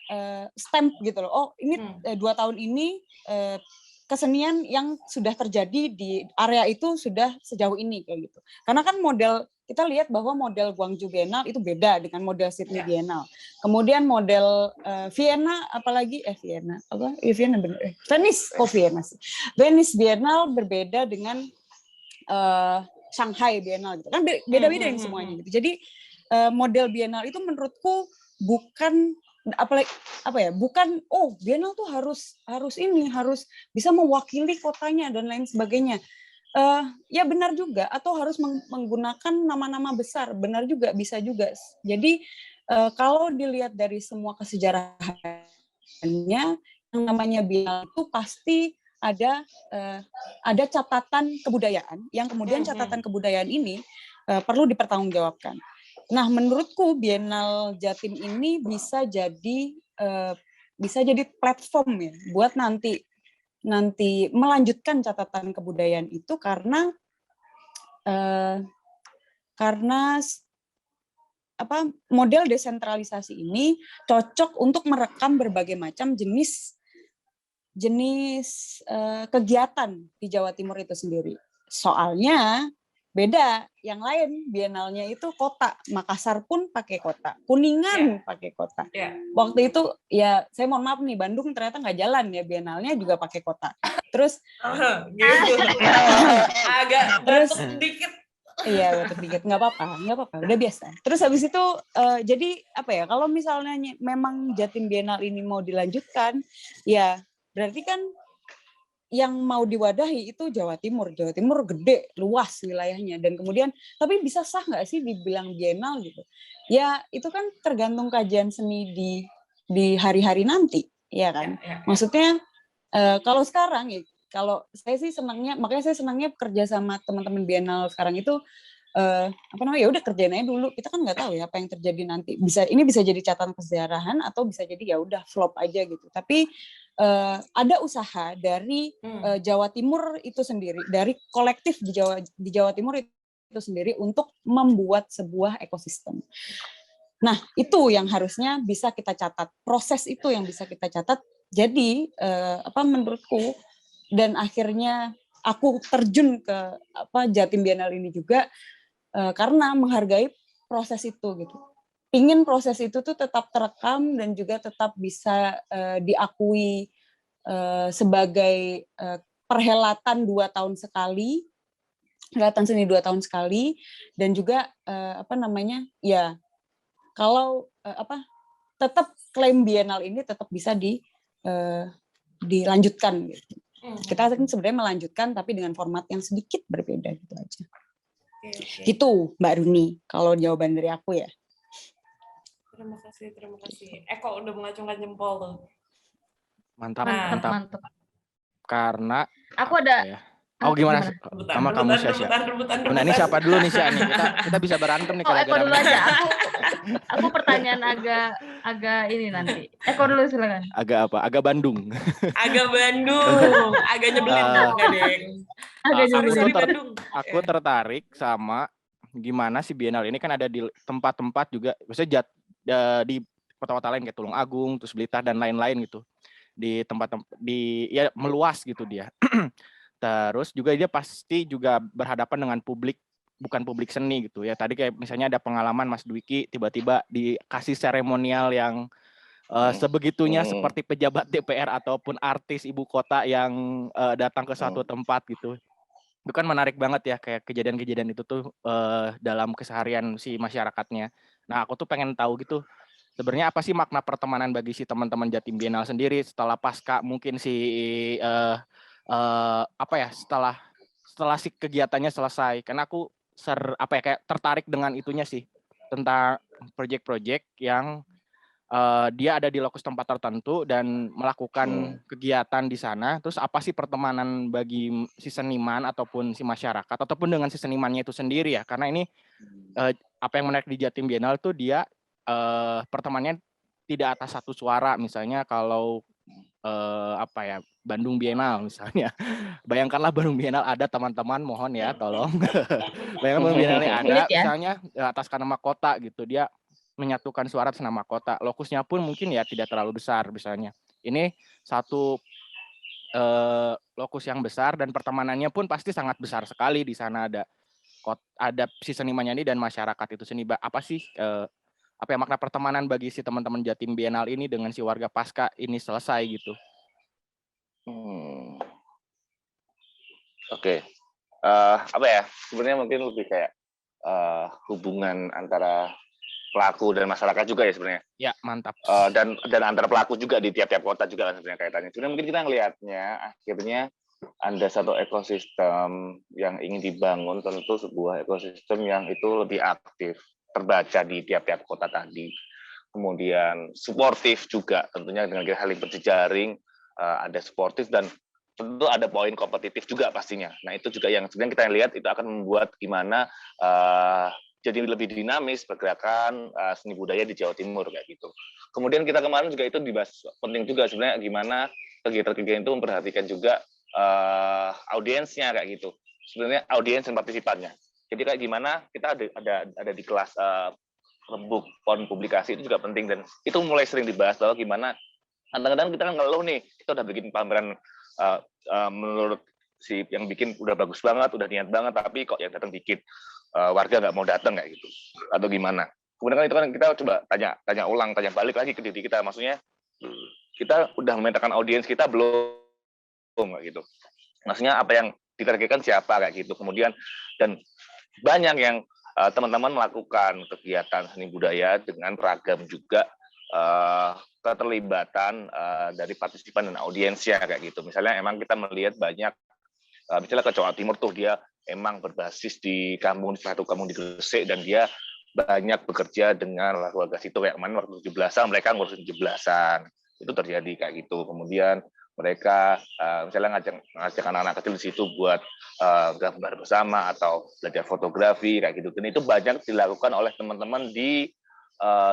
stamp gitu loh. Oh, ini 2 tahun ini kesenian yang sudah terjadi di area itu sudah sejauh ini kayak gitu. Karena kan model kita lihat bahwa model Guangzhou Biennale itu beda dengan model Sydney Ya. Biennale. Kemudian model Vienna, apalagi Vienna, apa? Vienna bener. Venice, Vienna sih. Venice Biennale berbeda dengan Shanghai Biennale gitu. Kan beda-beda ini semuanya gitu. Jadi model Biennale itu menurutku bukan bukan Biennale tuh harus bisa mewakili kotanya dan lain sebagainya. Ya benar juga, atau harus menggunakan nama-nama besar, benar juga, bisa juga. Jadi kalau dilihat dari semua kesejarahannya, yang namanya Biennale itu pasti ada catatan kebudayaan, yang kemudian catatan kebudayaan ini perlu dipertanggungjawabkan. Nah, menurutku Biennale Jatim ini bisa jadi platform ya buat nanti melanjutkan catatan kebudayaan itu karena model desentralisasi ini cocok untuk merekam berbagai macam jenis kegiatan di Jawa Timur itu sendiri. Soalnya beda, yang lain Biennale-nya itu kota, Makassar pun pakai kota, Kuningan pakai kota. Waktu itu ya saya mohon maaf nih, Bandung ternyata nggak jalan ya, Biennale-nya juga pakai kota. Terus gitu. Agak batuk sedikit. Iya, batuk dikit, nggak apa-apa, udah biasa. Terus habis itu jadi kalau misalnya memang Jatim Biennale ini mau dilanjutkan, ya berarti kan yang mau diwadahi itu Jawa Timur. Jawa Timur gede, luas wilayahnya, dan kemudian tapi bisa sah nggak sih dibilang Biennale gitu? Ya itu kan tergantung kajian seni di hari-hari nanti, ya kan? Maksudnya kalau sekarang ya, kalau saya sih senangnya, makanya saya senangnya kerja sama teman-teman Biennale sekarang itu ya udah kerjain aja dulu. Kita kan nggak tahu ya apa yang terjadi nanti. Ini bisa jadi catatan kesejarahan atau bisa jadi ya udah flop aja gitu. Tapi ada usaha dari Jawa Timur itu sendiri, dari kolektif di Jawa Timur itu sendiri untuk membuat sebuah ekosistem. Nah, itu yang harusnya bisa kita catat. Proses itu yang bisa kita catat. Jadi menurutku, dan akhirnya aku terjun ke Jatim Biennale ini juga karena menghargai proses itu gitu. Pingin proses itu tuh tetap terekam dan juga tetap bisa diakui sebagai perhelatan 2 tahun sekali, perhelatan seni 2 tahun sekali, dan juga ya kalau tetap klaim Biennale ini tetap bisa dilanjutkan gitu. Kita kan sebenarnya melanjutkan tapi dengan format yang sedikit berbeda gitu aja. Gitu Mbak Runi, kalau jawaban dari aku ya. Terima kasih. Eko udah mengacungkan jempol tuh. Mantap. Karena aku ada gimana? Sama kamu Syasya. Nah, ini siapa dulu nih Syasya nih? Kita bisa berantem nih kalau Eko dulu aja. Aku pertanyaan agak ini nanti. Eko dulu silakan. Agak apa? Agak Bandung. Agak nyebelin enggak, Deng? Agak nyebelin. Aku tertarik sama gimana si Biennale ini kan ada di tempat-tempat juga, maksudnya di kota-kota lain kayak Tulungagung, terus Blitar dan lain-lain gitu. Di tempat-tempat ya meluas gitu dia. Terus juga dia pasti juga berhadapan dengan publik, bukan publik seni gitu ya. Tadi kayak misalnya ada pengalaman Mas Dwiki tiba-tiba dikasih seremonial yang sebegitunya seperti pejabat DPR ataupun artis ibu kota yang datang ke suatu tempat gitu. Itu kan menarik banget ya, kayak kejadian-kejadian itu tuh dalam keseharian si masyarakatnya. Nah, aku tuh pengen tahu gitu, sebenarnya apa sih makna pertemanan bagi si teman-teman Jatim Biennale sendiri setelah pasca mungkin setelah si kegiatannya selesai. Karena aku kayak tertarik dengan itunya sih, tentang proyek-proyek yang dia ada di lokus tempat tertentu dan melakukan kegiatan di sana. Terus apa sih pertemanan bagi si seniman ataupun si masyarakat ataupun dengan si senimannya itu sendiri ya? Karena ini apa yang menarik di Jatim Biennale tuh dia pertemanannya tidak atas satu suara. Misalnya kalau Bandung Biennale misalnya. Bayangkanlah Bandung Biennale ada teman-teman, mohon ya tolong. Bayangkan Bandung Biennale ada misalnya atas nama kota gitu, dia menyatukan suara atas nama kota. Lokusnya pun mungkin ya tidak terlalu besar misalnya. Ini satu lokus yang besar dan pertemanannya pun pasti sangat besar sekali di sana ada. ada si senimannya ini dan masyarakat itu sendiri. Apa sih apa ya makna pertemanan bagi si teman-teman Jatim Bienal ini dengan si warga pasca ini selesai gitu? Oke. Apa ya? Sebenarnya mungkin lebih kayak hubungan antara pelaku dan masyarakat juga ya sebenarnya. Ya, mantap. Dan antara pelaku juga di tiap-tiap kota juga kan sebenarnya kaitannya. Sebenarnya mungkin kita ngelihatnya akhirnya ada satu ekosistem yang ingin dibangun, tentu sebuah ekosistem yang itu lebih aktif, terbaca di tiap-tiap kota tadi. Kemudian suportif juga, tentunya dengan hal yang berjejaring, ada suportif dan tentu ada poin kompetitif juga pastinya. Nah itu juga yang sebenarnya kita lihat itu akan membuat gimana jadi lebih dinamis pergerakan seni budaya di Jawa Timur kayak gitu. Kemudian kita kemarin juga itu dibahas penting juga sebenarnya gimana kegiatan-kegiatan itu memperhatikan juga audiensnya kayak gitu. Sebenarnya audiens dan partisipannya. Jadi kayak gimana kita ada di kelas rembuk pon publikasi itu juga penting dan itu mulai sering dibahas bahwa gimana kadang-kadang kita kan ngeluh nih kita udah bikin pameran menurut si yang bikin udah bagus banget, udah niat banget, tapi kok yang datang dikit, warga nggak mau datang kayak gitu, atau gimana? Kemudian kan itu kan kita coba tanya balik lagi ke diri kita, maksudnya kita udah memetakan audiens kita belum kayak gitu. Maksudnya apa yang ditargetkan siapa kayak gitu. Kemudian dan banyak yang teman-teman melakukan kegiatan seni budaya dengan ragam juga keterlibatan dari partisipan dan audiensnya kayak gitu. Misalnya emang kita melihat banyak, misalnya ke Jawa Timur tuh dia emang berbasis di satu kampung di Gresik dan dia banyak bekerja dengan warga situ kayak kemarin waktu 17-an mereka ngurus 17-an itu terjadi kayak gitu. Kemudian mereka misalnya ngajak anak-anak kecil di situ buat gambar bersama atau belajar fotografi kayak gitu. Dan itu banyak dilakukan oleh teman-teman di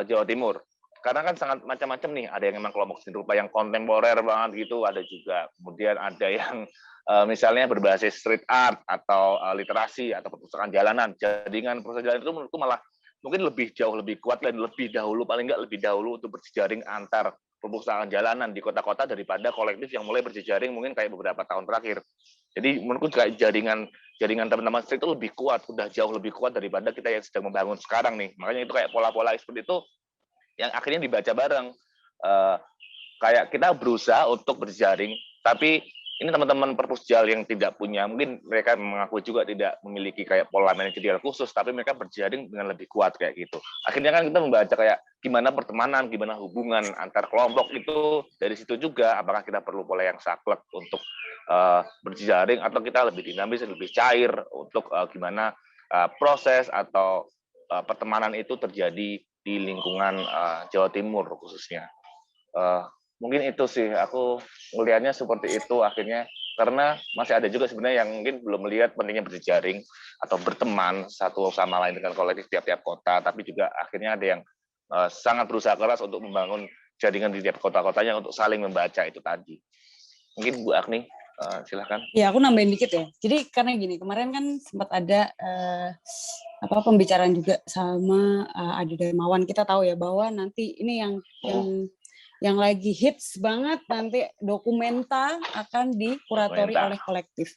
Jawa Timur. Karena kan sangat macam-macam nih, ada yang memang kelompok seni rupa yang kontemporer banget gitu, ada juga kemudian ada yang misalnya berbasis street art atau literasi atau perpustakaan jalanan. Jaringan perpustakaan jalanan itu menurutku malah mungkin jauh lebih kuat dan lebih dahulu, paling nggak lebih dahulu untuk berjejaring antar perpustakaan jalanan di kota-kota daripada kolektif yang mulai berjejaring mungkin kayak beberapa tahun terakhir. Jadi menurutku kayak jaringan teman-teman street itu lebih kuat, udah jauh lebih kuat daripada kita yang sedang membangun sekarang nih. Makanya itu kayak pola-pola seperti itu yang akhirnya dibaca bareng. Kayak kita berusaha untuk berjaring, tapi ini teman-teman perpusjal yang tidak punya, mungkin mereka mengaku juga tidak memiliki kayak pola manajerial khusus, tapi mereka berjaring dengan lebih kuat kayak gitu. Akhirnya kan kita membaca kayak gimana pertemanan, gimana hubungan antar kelompok itu dari situ juga. Apakah kita perlu pola yang saklek untuk berjaring atau kita lebih dinamis, lebih cair untuk gimana proses atau pertemanan itu terjadi di lingkungan Jawa Timur khususnya. Mungkin itu sih, aku melihatnya seperti itu akhirnya, karena masih ada juga sebenarnya yang mungkin belum melihat pentingnya berjejaring atau berteman satu sama lain dengan kolektif tiap-tiap kota, tapi juga akhirnya ada yang sangat berusaha keras untuk membangun jaringan di tiap kota-kotanya untuk saling membaca itu tadi. Mungkin Bu Agni, silahkan. Ya, aku nambahin dikit ya. Jadi karena gini, kemarin kan sempat ada pembicaraan juga sama Adi Darmawan. Kita tahu ya bahwa nanti ini yang lagi hits banget, nanti Dokumenta akan dikuratori oleh kolektif.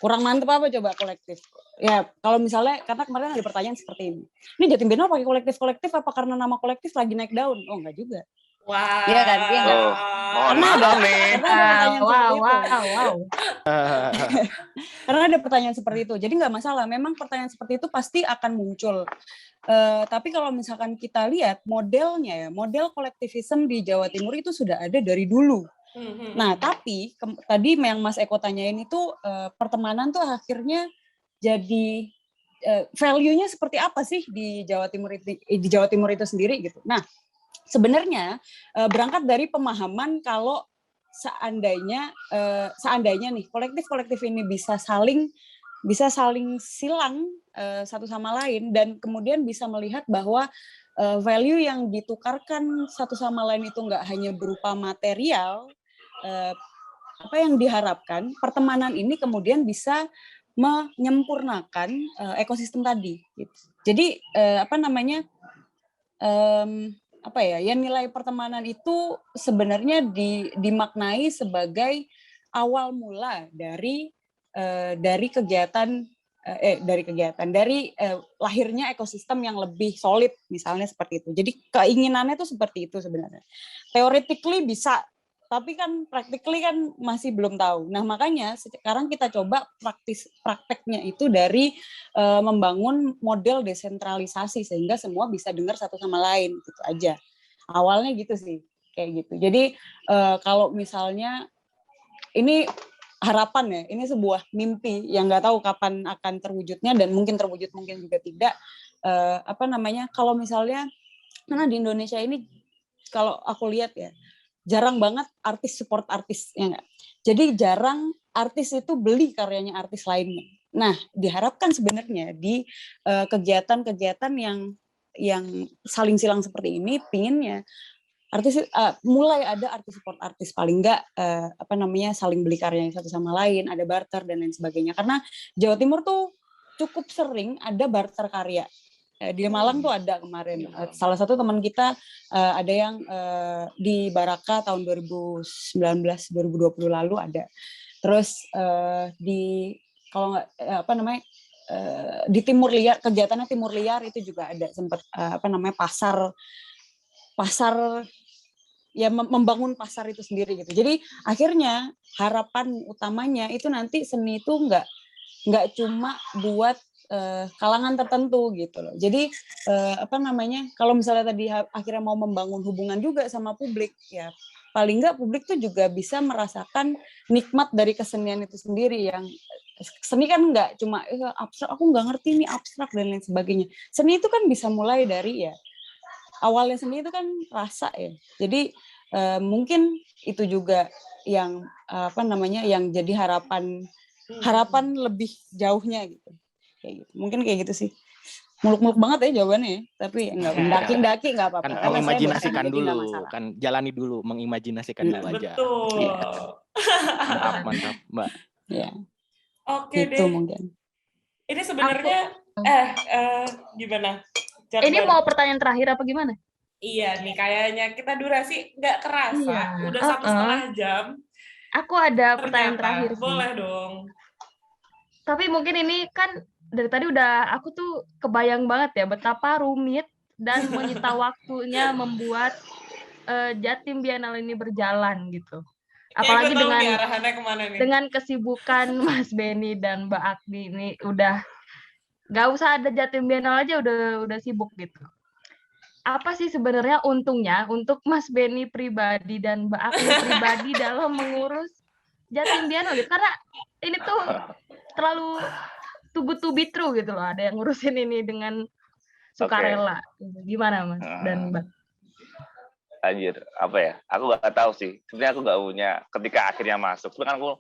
Kurang mantep apa coba kolektif? Ya, kalau misalnya, karena kemarin ada pertanyaan seperti ini. Ini Jatim Bienal pakai kolektif apa karena nama kolektif lagi naik daun? Oh, enggak juga. Wah. Iya kan? Iya enggak? Karena ada pertanyaan seperti itu. Karena ada pertanyaan seperti itu. Jadi nggak masalah. Memang pertanyaan seperti itu pasti akan muncul. Tapi kalau misalkan kita lihat modelnya ya, model kolektivisme di Jawa Timur itu sudah ada dari dulu. Nah, tapi tadi yang Mas Eko tanyain itu pertemanan tuh akhirnya jadi value-nya seperti apa sih di Jawa Timur itu sendiri gitu. Nah, sebenarnya berangkat dari pemahaman kalau seandainya nih kolektif ini bisa saling silang satu sama lain dan kemudian bisa melihat bahwa value yang ditukarkan satu sama lain itu nggak hanya berupa material, apa yang diharapkan pertemanan ini kemudian bisa menyempurnakan ekosistem tadi. Gitu. Jadi nilai pertemanan itu sebenarnya dimaknai sebagai awal mula dari kegiatan dari lahirnya ekosistem yang lebih solid, misalnya seperti itu. Jadi keinginannya tuh seperti itu sebenarnya. Theoretically bisa, tapi kan practically kan masih belum tahu. Nah makanya sekarang kita coba prakteknya itu dari membangun model desentralisasi sehingga semua bisa dengar satu sama lain, gitu aja. Awalnya gitu sih, kayak gitu. Jadi kalau misalnya ini harapan ya, ini sebuah mimpi yang nggak tahu kapan akan terwujudnya dan mungkin terwujud mungkin juga tidak. Kalau misalnya karena di Indonesia ini kalau aku lihat ya jarang banget artis support artis ya nggak. Jadi jarang artis itu beli karyanya artis lainnya. Nah diharapkan sebenarnya di kegiatan-kegiatan yang saling silang seperti ini pinginnya artis mulai ada artis support artis paling enggak saling beli karyanya satu sama lain, ada barter dan lain sebagainya. Karena Jawa Timur tuh cukup sering ada barter karya. Di Malang tuh ada kemarin. Salah satu teman kita ada yang di Baraka tahun 2019 2020 lalu ada. Terus di di Timur Liar, kegiatannya Timur Liar itu juga ada sempat pasar ya membangun pasar itu sendiri gitu. Jadi akhirnya harapan utamanya itu nanti seni itu nggak cuma buat kalangan tertentu gitu loh. Jadi kalau misalnya tadi akhirnya mau membangun hubungan juga sama publik ya paling nggak publik tuh juga bisa merasakan nikmat dari kesenian itu sendiri yang seni kan nggak cuma abstrak, aku nggak ngerti ini abstrak dan lain sebagainya. Seni itu kan bisa mulai dari ya awalnya seni itu kan rasa ya. Jadi mungkin itu juga yang yang jadi harapan lebih jauhnya gitu. Kayak gitu. Mungkin kayak gitu sih. Muluk-muluk banget ya jawabannya ya. Tapi enggak mendaki nggak apa-apa. Kan mengimajinasikan dulu, kan jalani dulu, mengimajinasikan dulu aja. Betul. Ya. Mantap, Mbak. Ya. Oke gitu deh. Mungkin. Ini sebenarnya gimana? Ini mau pertanyaan terakhir apa gimana? Iya nih, kayaknya kita durasi nggak kerasa, Iya. udah 1,5 jam. Aku ada pertanyaan Ternyata, terakhir sih. boleh dong. Tapi mungkin ini kan dari tadi aku tuh kebayang banget ya betapa rumit dan menyita waktunya membuat Jatim Biennale ini berjalan gitu. Apalagi dengan kesibukan Mas Benny dan Mbak Agni ini udah nggak usah ada Jatim Biennale aja udah sibuk gitu. Apa sih sebenarnya untungnya untuk Mas Benny pribadi dan Mbak Agni pribadi dalam mengurus Jatim Biennale gitu? Karena ini tuh terlalu too good to be true gitu loh. Ada yang ngurusin ini dengan sukarela. Gimana Mas dan Mbak? Anjir, apa ya? Aku nggak tahu sih. Sebenarnya aku nggak punya ketika akhirnya masuk. Sebenarnya aku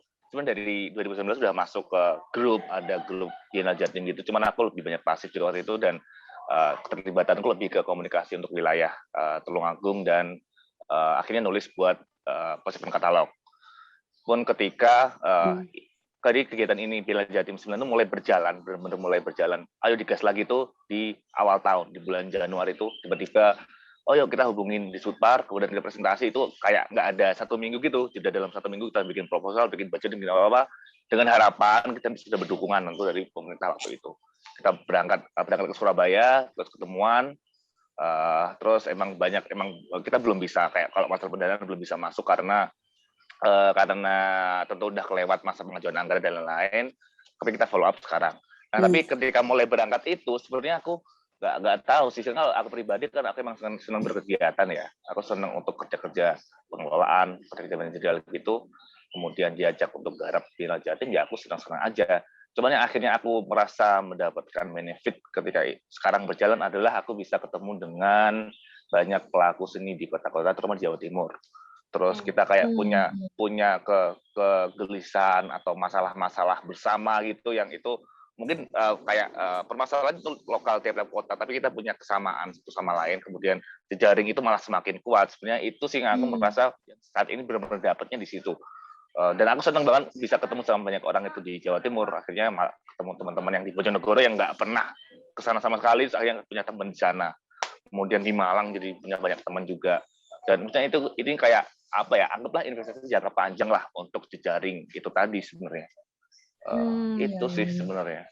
dari 2019 sudah masuk ke grup, ada grup Biennale Jatim gitu. Cuman aku lebih banyak pasif di waktu itu dan keterlibatanku lebih ke komunikasi untuk wilayah Tulungagung dan akhirnya nulis buat persiapan katalog. Pun ketika dari kegiatan ini Biennale Jatim 9 itu mulai berjalan, benar-benar mulai berjalan. Ayo digas lagi tuh di awal tahun, di bulan Januari itu tiba-tiba yuk kita hubungin di Sutpar, kemudian kita presentasi itu kayak nggak ada 1 minggu gitu. Jadi dalam 1 minggu kita bikin proposal, bikin budget, bikin apa-apa dengan harapan kita bisa berdukungan tentu dari pemerintah waktu itu. Kita berangkat ke Surabaya, terus ketemuan, terus emang kita belum bisa kayak kalau masalah pendanaan belum bisa masuk karena tentu udah kelewat masa pengajuan anggaran dan lain-lain. Tapi kita follow up sekarang. Nah, tapi ketika mulai berangkat itu sebenarnya aku nggak tahu sih. Karena aku pribadi kan aku emang senang berkegiatan ya. Aku senang untuk kerja pengelolaan, kerja manajerial gitu. Kemudian diajak untuk garap Biennale Jatim, ya aku senang-senang aja. Cuman yang akhirnya aku merasa mendapatkan benefit ketika sekarang berjalan adalah aku bisa ketemu dengan banyak pelaku seni di kota-kota, terutama di Jawa Timur. Terus kita kayak punya kegelisahan atau masalah-masalah bersama gitu, yang itu mungkin permasalahan itu lokal tiap-tiap kota, tapi kita punya kesamaan satu sama lain. Kemudian jejaring itu malah semakin kuat. Sebenarnya itu sih yang aku merasa saat ini benar-benar dapatnya di situ. Dan aku senang banget bisa ketemu sama banyak orang itu di Jawa Timur. Akhirnya ketemu teman-teman yang di Bojonegoro yang nggak pernah kesana sama sekali, akhirnya punya teman di sana. Kemudian di Malang jadi punya banyak teman juga. Dan misalnya ini kayak apa ya? Anggaplah investasi jangka panjang lah untuk jejaring itu tadi sebenarnya. Itu sih sebenarnya.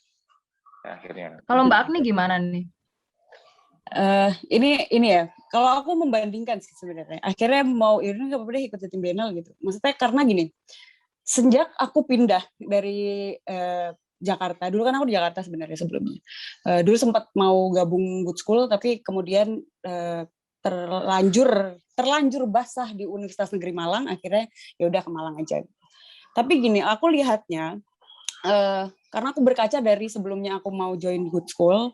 akhirnya. Kalau Mbak Agni gimana nih? Ini ya, kalau aku membandingkan sih sebenarnya, akhirnya mau ini nggak apa-apa deh ikut Jatim Biennale gitu. Maksudnya karena gini, sejak aku pindah dari Jakarta, dulu kan aku di Jakarta sebenarnya sebelumnya. Dulu sempat mau gabung Good School, tapi kemudian terlanjur basah di Universitas Negeri Malang, akhirnya ya udah ke Malang aja. Tapi gini, aku lihatnya, karena aku berkaca dari sebelumnya aku mau join Good School,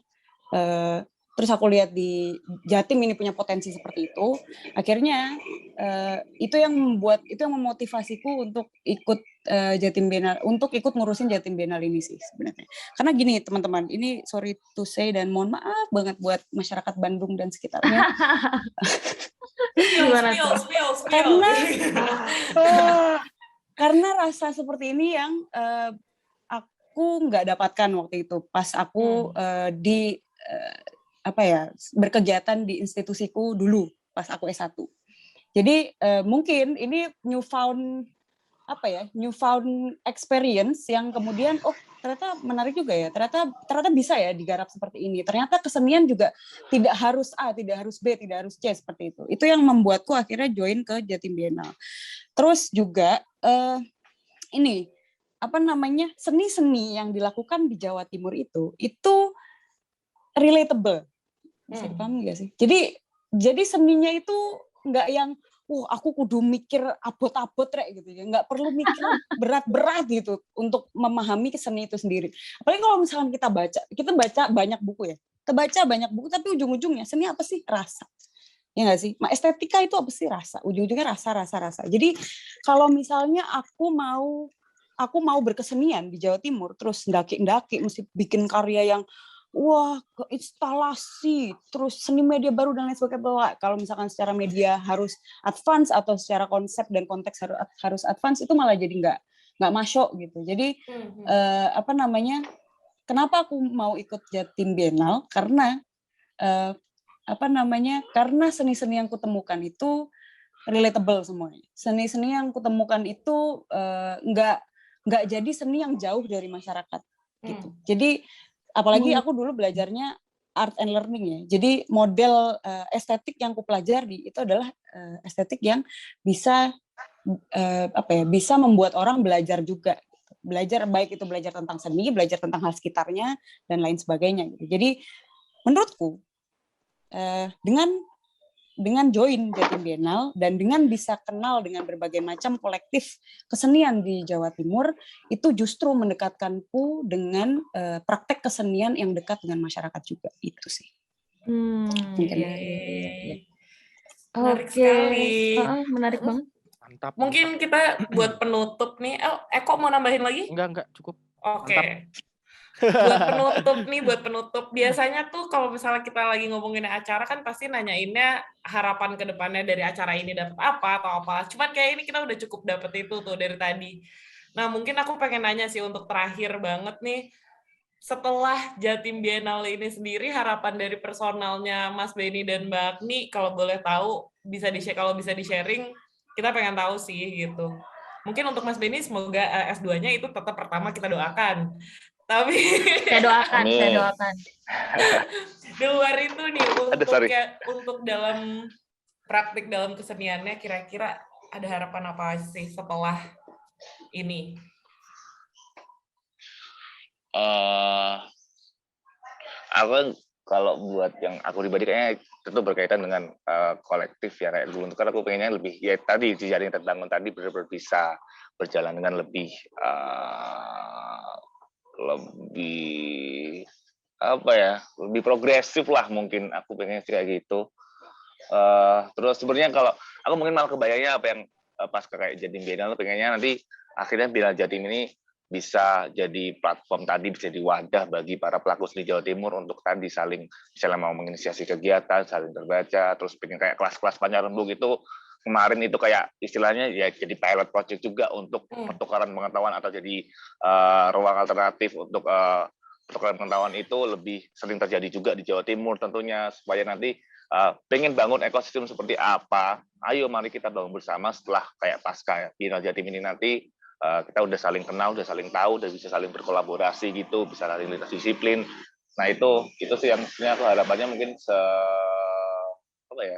terus aku lihat di Jatim ini punya potensi seperti itu, akhirnya itu yang memotivasiku untuk ikut Jatim Biennale, untuk ikut ngurusin Jatim Biennale ini sih sebenarnya. Karena gini teman-teman, ini sorry to say dan mohon maaf banget buat masyarakat Bandung dan sekitarnya. Gimana tuh? Spill. Karena rasa seperti ini yang aku nggak dapatkan waktu itu pas aku berkegiatan di institusiku dulu pas aku S1. Jadi mungkin ini newfound experience yang kemudian ternyata menarik juga ya, ternyata bisa ya digarap seperti ini. Ternyata kesenian juga tidak harus A, tidak harus B, tidak harus C seperti itu. Itu yang membuatku akhirnya join ke Jatim Biennale. Terus juga seni-seni yang dilakukan di Jawa Timur itu relatable. Bisa dipahami nggak sih? Jadi seninya itu nggak yang aku kudu mikir abot-abot gitu ya, nggak perlu mikir berat-berat gitu untuk memahami seni itu sendiri. Apalagi kalau misalkan kita baca banyak buku ya, kita baca banyak buku tapi ujung-ujungnya seni apa sih? Rasa. Ya nggak sih? Estetika itu apa sih? Rasa. Ujung-ujungnya rasa. Jadi kalau misalnya aku mau berkesenian di Jawa Timur, terus ndaki mesti bikin karya yang ke instalasi, terus seni media baru dan lain sebagainya. Kalau misalkan secara media harus advance atau secara konsep dan konteks harus advance, itu malah jadi nggak masuk gitu. Jadi kenapa aku mau ikut Jatim Biennale? Karena karena seni-seni yang kutemukan itu relatable semuanya. Seni-seni yang kutemukan itu nggak jadi seni yang jauh dari masyarakat gitu. Jadi apalagi aku dulu belajarnya art and learning ya. Jadi model estetik yang kupelajari itu adalah estetik yang bisa bisa membuat orang belajar juga. Belajar baik itu belajar tentang seni, belajar tentang hal sekitarnya dan lain sebagainya gitu. Jadi menurutku dengan join Jatim Biennale dan dengan bisa kenal dengan berbagai macam kolektif kesenian di Jawa Timur, itu justru mendekatkanku dengan praktek kesenian yang dekat dengan masyarakat juga. Itu sih. Menarik sekali. Menarik banget. Mantap. Mungkin kita buat penutup nih. Eko mau nambahin lagi? Enggak, cukup. Oke. Buat penutup, biasanya tuh kalau misalnya kita lagi ngomongin acara kan pasti nanyainnya harapan ke depannya dari acara ini dapat apa atau apa. Cuman kayak ini kita udah cukup dapet itu tuh dari tadi. Nah, mungkin aku pengen nanya sih untuk terakhir banget nih, setelah Jatim Biennale ini sendiri, harapan dari personalnya Mas Benny dan Mbak Agni, kalau boleh tahu, kalau bisa di-sharing, kita pengen tahu sih gitu. Mungkin untuk Mas Benny semoga S2-nya itu tetap pertama kita doakan. Tapi saya doakan. Di luar itu nih untuk dalam praktik dalam keseniannya kira-kira ada harapan apa sih setelah ini? Aku kalau buat yang aku pribadi kayaknya tentu berkaitan dengan kolektif ya kayak dulu. Karena aku pengennya lebih ya tadi jejaring terbangun tadi benar-benar bisa berjalan dengan lebih lebih progresif lah mungkin aku pengen kayak gitu. Terus sebenarnya kalau aku mungkin malah kebayangnya apa yang pas kayak Jatim Biennale pengennya nanti akhirnya Biennale Jatim ini bisa jadi platform tadi, bisa jadi wadah bagi para pelaku seni Jawa Timur untuk tadi saling misalnya mau menginisiasi kegiatan, saling terbaca, terus pengen kayak kelas-kelas Pancarembuk itu kemarin itu kayak istilahnya ya jadi pilot project juga untuk pertukaran pengetahuan atau jadi ruang alternatif untuk pertukaran pengetahuan itu lebih sering terjadi juga di Jawa Timur tentunya supaya nanti pengen bangun ekosistem seperti apa, ayo mari kita bangun bersama setelah kayak pasca Biennale Jatim ini nanti kita udah saling kenal, udah saling tahu, udah bisa saling berkolaborasi gitu, bisa saling lintas disiplin. Nah itu sih yang sebenarnya aku harapannya mungkin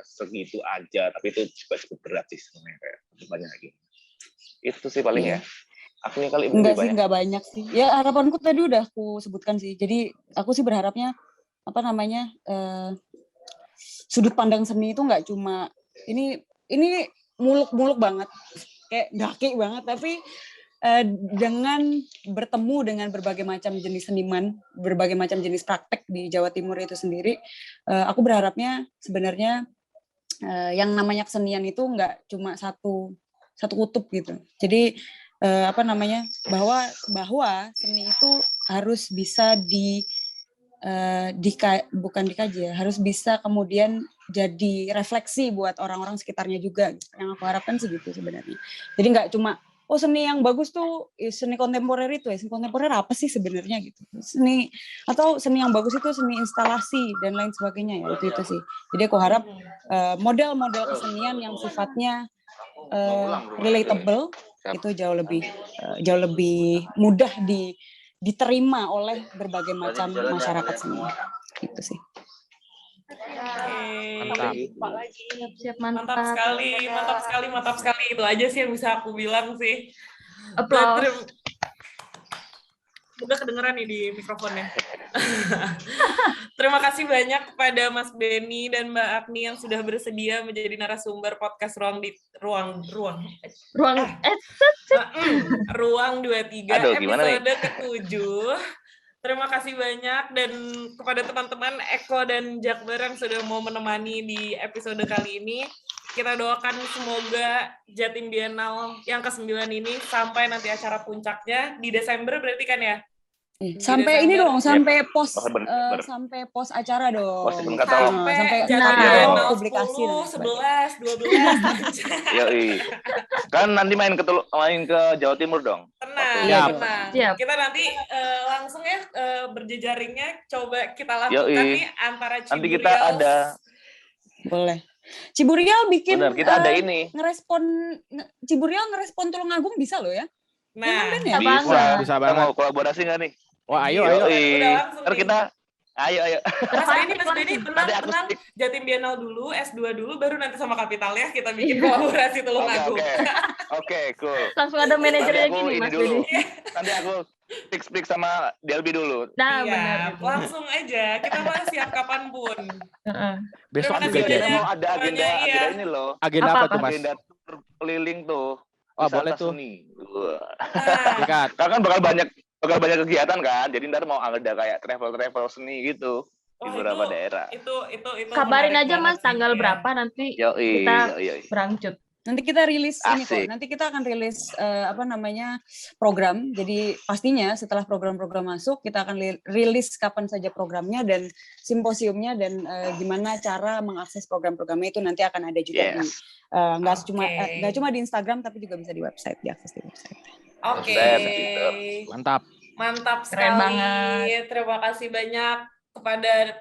segitu aja, tapi itu juga cukup berat sih sebenarnya kayak banyak lagi. Itu sih paling ya. Aku nih kali enggak sih, enggak banyak sih. Ya harapanku tadi udah aku sebutkan sih. Jadi aku sih berharapnya sudut pandang seni itu nggak cuma ini muluk-muluk banget, kayak daki banget, tapi dengan bertemu dengan berbagai macam jenis seniman, berbagai macam jenis praktek di Jawa Timur itu sendiri, aku berharapnya sebenarnya yang namanya kesenian itu nggak cuma satu kutub gitu. Jadi bahwa seni itu harus bisa bukan dikaji ya, harus bisa kemudian jadi refleksi buat orang-orang sekitarnya juga. Yang aku harapkan sih gitu sebenarnya. Jadi nggak cuma seni yang bagus tuh seni kontemporer itu ya. Seni kontemporer apa sih sebenarnya gitu. Seni yang bagus itu seni instalasi dan lain sebagainya ya. Itu sih. Jadi aku harap model-model kesenian yang sifatnya relatable itu jauh lebih mudah diterima oleh berbagai macam masyarakat seni. Gitu sih. Mantap sekali. Itu aja sih yang bisa aku bilang sih. Applause. Udah kedengeran nih di mikrofonnya. Terima kasih banyak kepada Mas Benny dan Mbak Agni yang sudah bersedia menjadi narasumber podcast Ruang 23 episode ke-7. Terima kasih banyak, dan kepada teman-teman Eko dan Jakbar yang sudah mau menemani di episode kali ini. Kita doakan semoga Jatim Biennale yang ke-9 ini sampai nanti acara puncaknya di Desember berarti kan ya? Sampai ini dong, sampai pos acara dong. Sampai publikasi 10, 11, 12. Yoi. Kan nanti main ke Jawa Timur dong. Tenang. Kita nanti langsung ya berjejaringnya coba kita lakukan nih antara Ciburial. Nanti kita ada. Boleh. Ciburial bikin kita ada ini. Ciburial ngerespon Tulungagung bisa loh ya. Nah, bisa banget. Mau kolaborasi nggak nih? Wah, ayo. Ntar kita, ayo. Mas Benny, tenang. Jatim Biennale dulu, S2 dulu, baru nanti sama Kapital ya kita bikin kolaborasi Tulungagung. Oke, cool. Langsung ada manajernya gini, Mas Benny. Nanti aku fix sama Delby dulu. Nah, benar. Langsung aja, kita mah siap kapanpun. Besok juga jadi. Mau ada agenda ini loh. Agenda apa tuh, Mas? Agenda keliling tuh. Boleh tuh. Karena kan bakal banyak kegiatan kan, jadi ntar mau ada kayak travel seni gitu di beberapa daerah. Itu kabarin aja Mas tanggal berapa nanti kita berangcut. Nanti kita rilis ini kok. Nanti kita akan rilis program. Jadi pastinya setelah program-program masuk kita akan rilis kapan saja programnya dan simposiumnya dan gimana cara mengakses program-programnya itu nanti akan ada juga di nggak cuma di Instagram tapi juga bisa di website, diakses di website. Oke. Mantap sekali. Keren banget. Terima kasih banyak kepada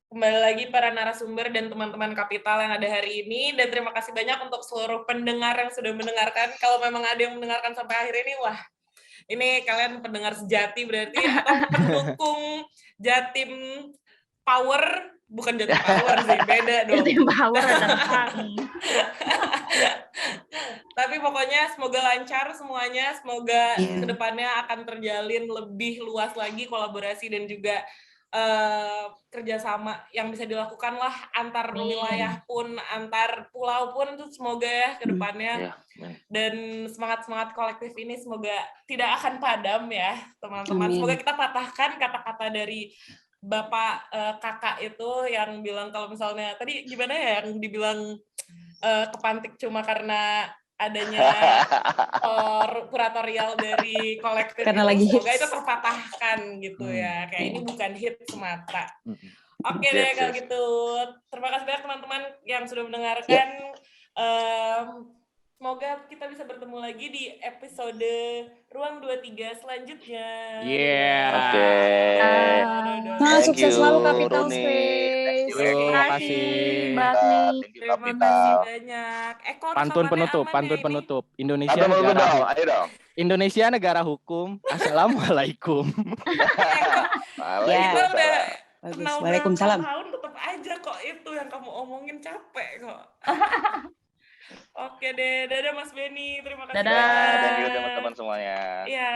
kembali lagi para narasumber dan teman-teman Kapital yang ada hari ini, dan terima kasih banyak untuk seluruh pendengar yang sudah mendengarkan. Kalau memang ada yang mendengarkan sampai akhir ini, wah, ini kalian pendengar sejati berarti, atau pendukung Jatim Power, bukan Jatim Power sih, beda dong. Jatim Power Tapi pokoknya semoga lancar semuanya, semoga kedepannya akan terjalin lebih luas lagi kolaborasi dan juga kerjasama yang bisa dilakukan lah antar wilayah pun, antar pulau pun, itu semoga ya ke depannya. Dan semangat-semangat kolektif ini semoga tidak akan padam ya teman-teman. Semoga kita patahkan kata-kata dari Bapak kakak itu yang bilang kalau misalnya, tadi gimana ya yang dibilang kepantik cuma karena adanya kuratorial dari kolektif karena itu, lagi semoga itu terpatahkan gitu ya, kayak ini bukan hit semata. Oke deh kalau gitu, terima kasih banyak teman-teman yang sudah mendengarkan. Semoga kita bisa bertemu lagi di episode Ruang 23 selanjutnya. Oke. Sukses selalu Capital Space. Terima kasih, Mbak Agni. Terima kasih banyak. Eko, Pantun penutup, pantun penutup. Indonesia Atau menurut negara dong, ayo dong. Indonesia negara hukum. Assalamualaikum. Kita udah Bagus. kenal Waalaikumsalam. berapa tahun tetap aja kok itu yang kamu omongin capek kok. Oke deh, dadah Mas Benny. Terima kasih Dadah. banyak. Thank you teman-teman semuanya. Iya.